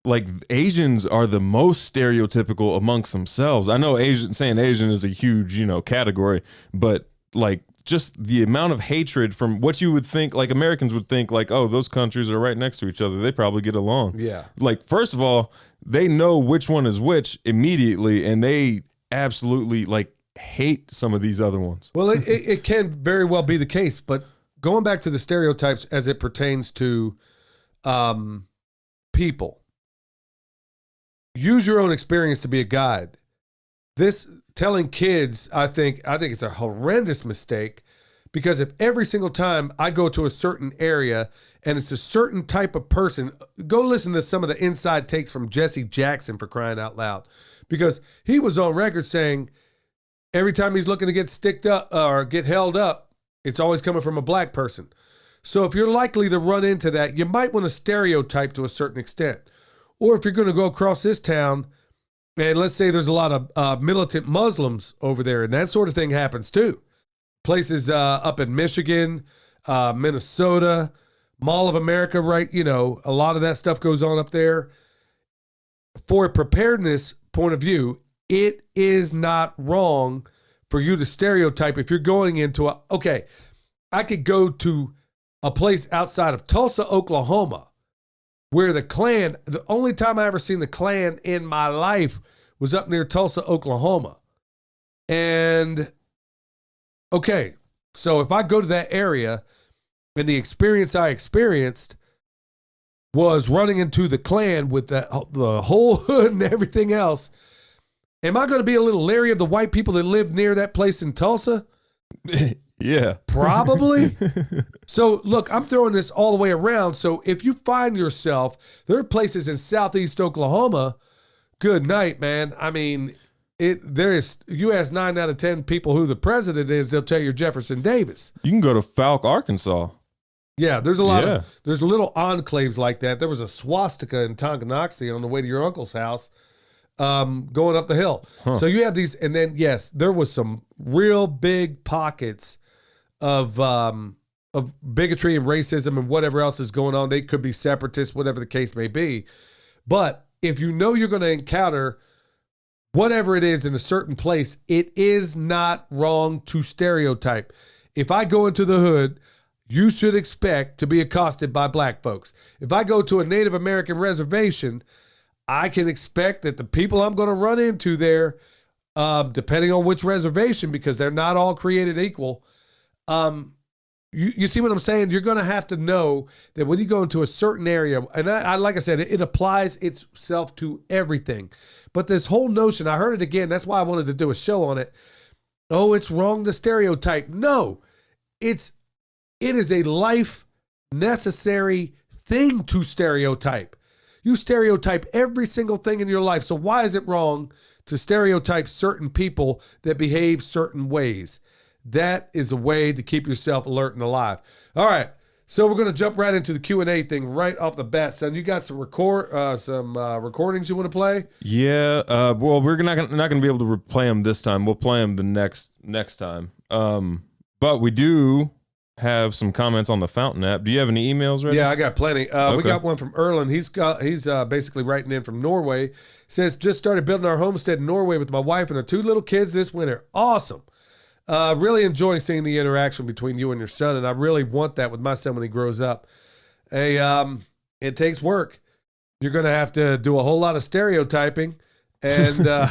like, Asians are the most stereotypical amongst themselves. I know saying Asian is a huge, category, but like, just the amount of hatred from what you would think, like, Americans would think, like, oh, those countries are right next to each other, they probably get along. Yeah. Like, first of all, they know which one is which immediately, and they absolutely, like, hate some of these other ones. Well, it can very well be the case, but going back to the stereotypes as it pertains to people, use your own experience to be a guide. This telling kids, I think it's a horrendous mistake, because if every single time I go to a certain area and it's a certain type of person, go listen to some of the inside takes from Jesse Jackson, for crying out loud, because he was on record saying every time he's looking to get sticked up or get held up, it's always coming from a black person. So if you're likely to run into that, you might want to stereotype to a certain extent. Or if you're going to go across this town, and let's say there's a lot of militant Muslims over there, and that sort of thing happens too. Places up in Michigan, Minnesota, Mall of America, right? A lot of that stuff goes on up there. For a preparedness point of view, it is not wrong for you to stereotype if you're going into I could go to a place outside of Tulsa, Oklahoma, where the only time I ever seen the Klan in my life was up near Tulsa, Oklahoma. And, so if I go to that area and the experience I experienced was running into the Klan with the whole hood and everything else, am I going to be a little leery of the white people that live near that place in Tulsa? Yeah. Probably. So look, I'm throwing this all the way around. So if you find yourself, there are places in Southeast Oklahoma, good night, man. I mean, you ask 9 out of 10 people who the president is, they'll tell you Jefferson Davis. You can go to Falk, Arkansas. Yeah, there's a lot Yeah. of there's little enclaves like that. There was a swastika in Tonganoxie on the way to your uncle's house, going up the hill. So you have these, and then yes, there was some real big pockets of bigotry and racism and whatever else is going on. They could be separatists, whatever the case may be. But if you know you're going to encounter whatever it is in a certain place, it is not wrong to stereotype. If I go into the hood, you should expect to be accosted by black folks. If I go to a Native American reservation, I can expect that the people I'm going to run into there, depending on which reservation, because they're not all created equal, you see what I'm saying? You're going to have to know that when you go into a certain area, and I like I said, it applies itself to everything. But this whole notion, I heard it again, that's why I wanted to do a show on it. Oh, it's wrong to stereotype. No, it is a life necessary thing to stereotype. You stereotype every single thing in your life. So why is it wrong to stereotype certain people that behave certain ways? That is a way to keep yourself alert and alive. All right, so we're going to jump right into the Q&A thing right off the bat. Son, you got some recordings you want to play? Yeah. Well, we're not going to be able to play them this time. We'll play them the next time. But we do have some comments on the Fountain app. Do you have any emails ready? Yeah, I got plenty. Okay. We got one from Erlen. He's basically writing in from Norway. Says, just started building our homestead in Norway with my wife and our 2 little kids this winter. Awesome. Really enjoying seeing the interaction between you and your son, and I really want that with my son when he grows up. It takes work. You're going to have to do a whole lot of stereotyping, and no,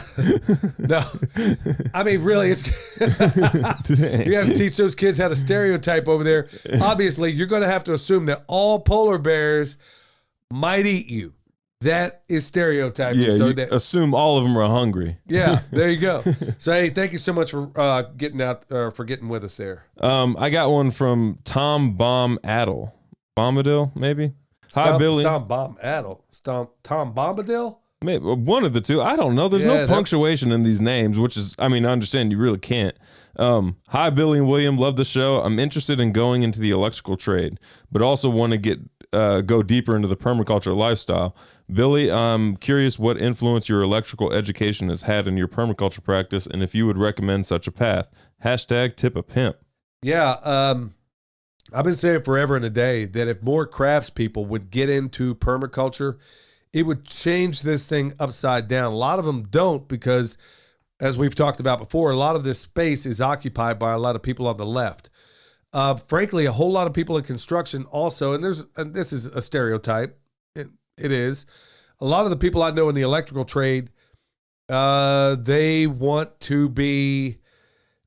I mean really, it's you have to teach those kids how to stereotype over there. Obviously, you're going to have to assume that all polar bears might eat you. That is stereotyping. Yeah, so you that assume all of them are hungry. yeah, there you go. So hey, thank you so much for getting with us there. I got one from Tom Bombadil, maybe. Hi, Billy. Tom Bombadil? Maybe one of the two. I don't know. There's no punctuation in these names, which is, I mean, I understand you really can't. Hi, Billy and William. Love the show. I'm interested in going into the electrical trade, but also want to go deeper into the permaculture lifestyle. Billy, I'm curious what influence your electrical education has had in your permaculture practice, and if you would recommend such a path. #tip a pimp. Yeah, I've been saying forever and a day that if more craftspeople would get into permaculture, it would change this thing upside down. A lot of them don't because, as we've talked about before, a lot of this space is occupied by a lot of people on the left. Frankly, a whole lot of people in construction also, and this is a stereotype. It is. A lot of the people I know in the electrical trade, they want to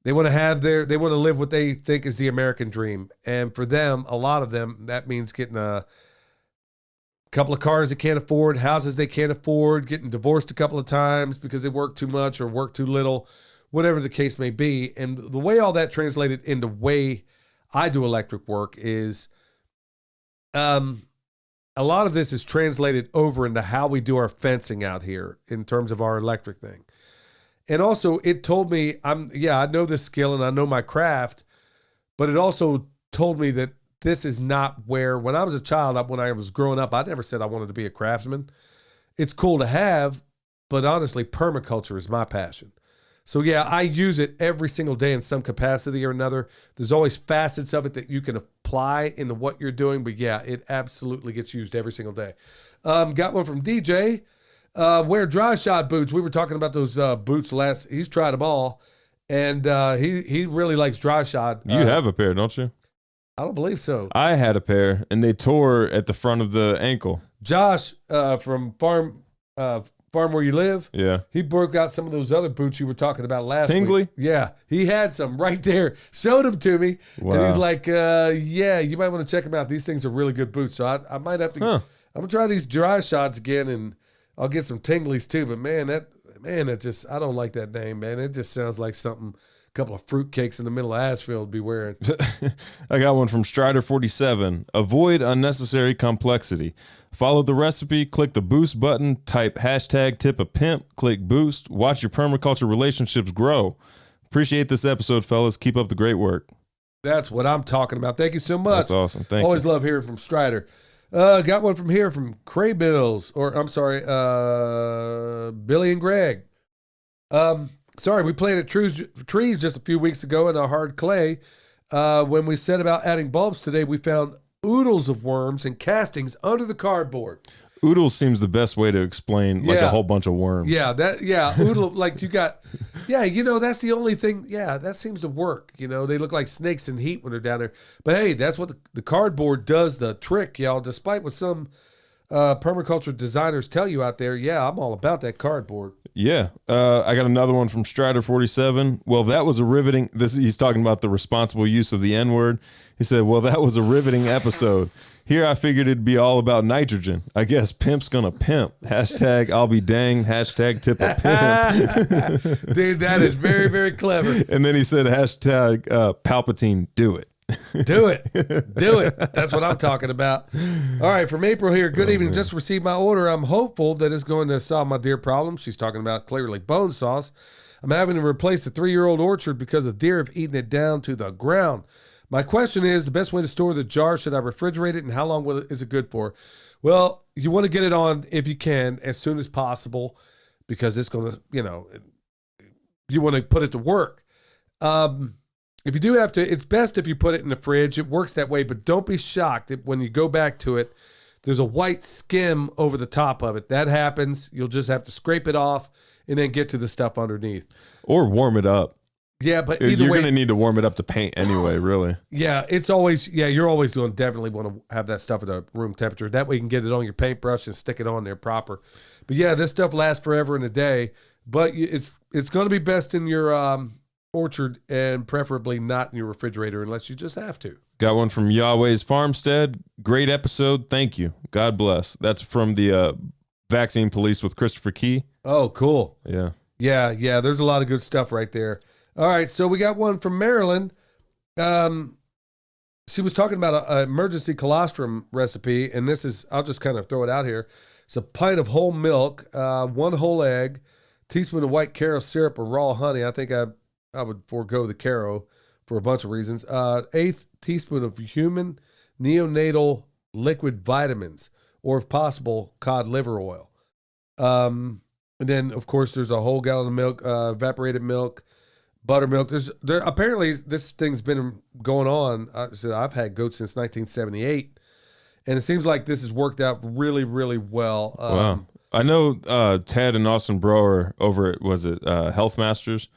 live what they think is the American dream. And for them, a lot of them, that means getting a couple of cars they can't afford, houses they can't afford, getting divorced a couple of times because they work too much or work too little, whatever the case may be. And the way all that translated into way I do electric work is, a lot of this is translated over into how we do our fencing out here in terms of our electric thing. And also it told me, I know this skill and I know my craft, but it also told me that this is not where, when I was a child, when I was growing up, I never said I wanted to be a craftsman. It's cool to have, but honestly, permaculture is my passion. So yeah, I use it every single day in some capacity or another. There's always facets of it that you can apply into what you're doing, but yeah, it absolutely gets used every single day. Got one from DJ. Wear dry shod boots. We were talking about those boots last. He's tried them all, and he really likes dry shod. You have a pair, don't you? I don't believe so. I had a pair, and they tore at the front of the ankle. Josh from Farm Where You Live. Yeah. He broke out some of those other boots you were talking about last Tingly? week. Yeah. He had some right there. Showed them to me. Wow. And he's like, yeah, you might want to check them out. These things are really good boots. So I might have to, I'm going to try these dry shots again and I'll get some tinglies too. But that just, I don't like that name, man. It just sounds like something a couple of fruitcakes in the middle of Asheville would be wearing. I got one from Strider47. Avoid unnecessary complexity. Follow the recipe, click the boost button, type #tip a pimp, click boost, watch your permaculture relationships grow. Appreciate this episode, fellas. Keep up the great work. That's what I'm talking about. Thank you so much. That's awesome. Thank Always you. love hearing from Strider. Got one from here from Cray Bills, or I'm sorry, Billy and Greg. Sorry, we planted trees just a few weeks ago in a hard clay. When we set about adding bulbs today, we found oodles of worms and castings under the cardboard. Oodles seems the best way to explain like a whole bunch of worms. Oodle, like you got, that's the only thing. Yeah, that seems to work. They look like snakes in heat when they're down there. But hey, that's what the cardboard does the trick, y'all. Despite what some permaculture designers tell you out there, I'm all about that cardboard. Yeah. I got another one from Strider47. Well, that was a riveting. He's talking about the responsible use of the N-word. He said, well, that was a riveting episode. Here I figured it'd be all about nitrogen. I guess pimp's gonna pimp. Hashtag I'll be dang. Hashtag tip a pimp. Dude, that is very, very clever. And then he said hashtag Palpatine, do it. Do it. Do it. That's what I'm talking about. All right, from April here. Good evening. Man. Just received my order. I'm hopeful that it's going to solve my deer problem. She's talking about clearly bone sauce. I'm having to replace a 3-year-old orchard because the deer have eaten it down to the ground. My question is, the best way to store the jar, should I refrigerate it, and how long is it good for? Well, you want to get it on, if you can, as soon as possible, because it's going to, you want to put it to work. If you do have to, it's best if you put it in the fridge. It works that way, but don't be shocked if when you go back to it, there's a white skim over the top of it. That happens. You'll just have to scrape it off and then get to the stuff underneath. Or warm it up. Yeah, but either you're way, going to need to warm it up to paint anyway, really. Yeah, you're always going to definitely want to have that stuff at a room temperature. That way you can get it on your paintbrush and stick it on there proper. But yeah, this stuff lasts forever and a day, but it's going to be best in your orchard and preferably not in your refrigerator unless you just have to. Got one from Yahweh's Farmstead. Great episode. Thank you. God bless. That's from the Vaccine Police with Christopher Key. Oh, cool. Yeah. Yeah. There's a lot of good stuff right there. All right, so we got one from Marilyn. She was talking about an emergency colostrum recipe, and I'll just kind of throw it out here. It's a pint of whole milk, 1 whole egg, teaspoon of white Caro syrup or raw honey. I think I would forego the Caro for a bunch of reasons. 1/8 teaspoon of human neonatal liquid vitamins, or if possible, cod liver oil. And then, of course, there's a whole gallon of milk, evaporated milk, buttermilk. Apparently this thing's been going on. I've had goats since 1978, and it seems like this has worked out really, really well. Wow. I know Ted and Austin Brower over at Health Masters.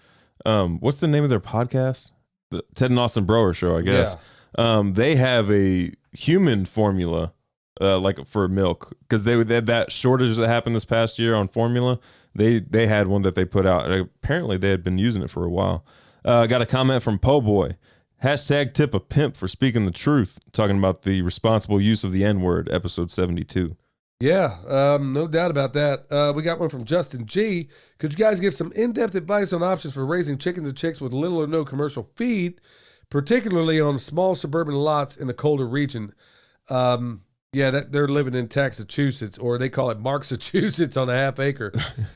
What's the name of their podcast? The Ted and Austin Brower Show, I guess. Yeah. They have a human formula like for milk, because they had that shortage that happened this past year on formula. They had one that they put out. Apparently they had been using it for a while. Got a comment from Po Boy. Hashtag tip a pimp for speaking the truth. Talking about the responsible use of the N-word, episode 72. Yeah, no doubt about that. We got one from Justin G. Could you guys give some in-depth advice on options for raising chickens and chicks with little or no commercial feed, particularly on small suburban lots in a colder region? They're living in Massachusetts, or they call it Marksachusets on a half acre.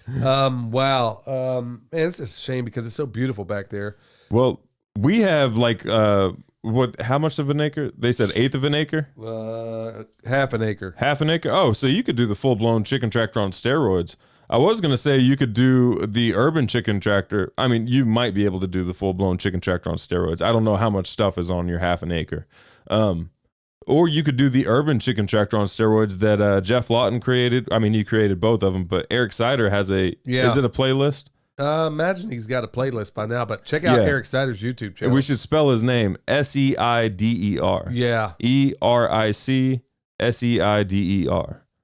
Wow. Man, it's a shame because it's so beautiful back there. Well, we have how much of an acre? They said 1/8 of an acre? Half an acre. Half an acre? Oh, so you could do the full-blown chicken tractor on steroids. I was going to say you could do the urban chicken tractor. I mean, you might be able to do the full-blown chicken tractor on steroids. I don't know how much stuff is on your half an acre. Or you could do the urban chicken tractor on steroids that Jeff Lawton created. I mean, he created both of them, but Eric Sider has is it a playlist? Imagine he's got a playlist by now, but check out Eric Sider's YouTube channel. We should spell his name Seider. Yeah. ERICSEIDER.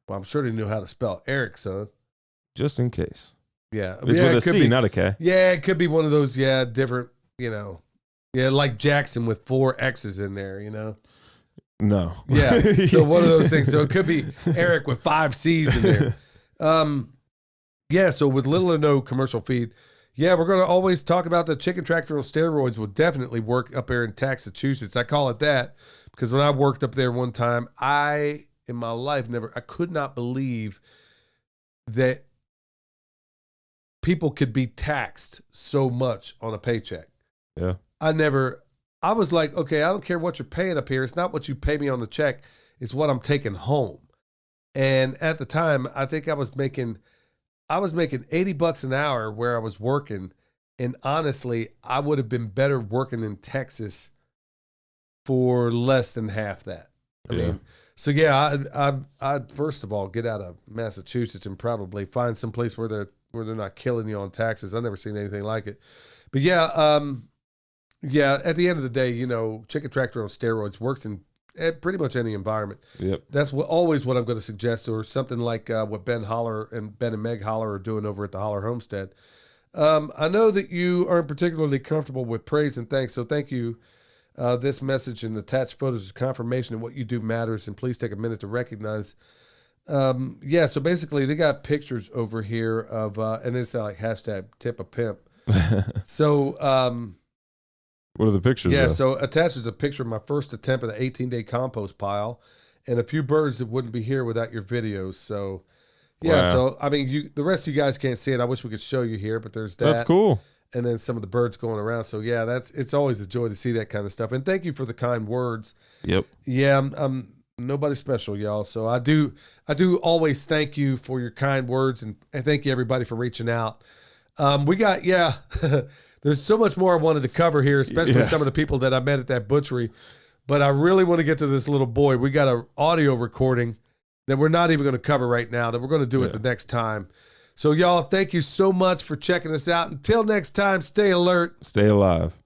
Well, I'm sure he knew how to spell Eric, son. Just in case. Yeah. It's with a C, not a K. Yeah, it could be one of those, different, like Jackson with 4 X's in there, No. Yeah. So one of those things. So it could be Eric with 5 C's in there. So with little or no commercial feed, we're going to always talk about the chicken tractor on steroids will definitely work up there in Massachusetts. I call it that because when I worked up there one time, I could not believe that people could be taxed so much on a paycheck. Yeah. I never I was like, okay, I don't care what you're paying up here. It's not what you pay me on the check. It's what I'm taking home. And at the time, I think I was making $80 an hour where I was working. And honestly, I would have been better working in Texas for less than half that. I mean, so yeah, I'd first of all get out of Massachusetts and probably find some place where they're not killing you on taxes. I've never seen anything like it. But yeah, at the end of the day, chicken tractor on steroids works in pretty much any environment. Yep. That's always what I'm going to suggest, or something like what Ben and Meg Holler are doing over at the Holler Homestead. I know that you aren't particularly comfortable with praise and thanks, so thank you. This message and attached photos is confirmation that what you do matters, and please take a minute to recognize. So basically they got pictures over here of, and it's like hashtag tip a pimp. So, what are the pictures? Yeah, of? so attached is a picture of my first attempt at the 18-day compost pile, and a few birds that wouldn't be here without your videos. So, yeah, wow. So I mean, the rest of you guys can't see it. I wish we could show you here, but there's that. That's cool. And then some of the birds going around. So yeah, it's always a joy to see that kind of stuff. And thank you for the kind words. Yep. Yeah, I'm nobody special, y'all. So I do always thank you for your kind words, and thank you everybody for reaching out. We got there's so much more I wanted to cover here, especially some of the people that I met at that butchery. But I really want to get to this little boy. We got an audio recording that we're not even going to cover right now, that we're going to do it the next time. So, y'all, thank you so much for checking us out. Until next time, stay alert. Stay alive.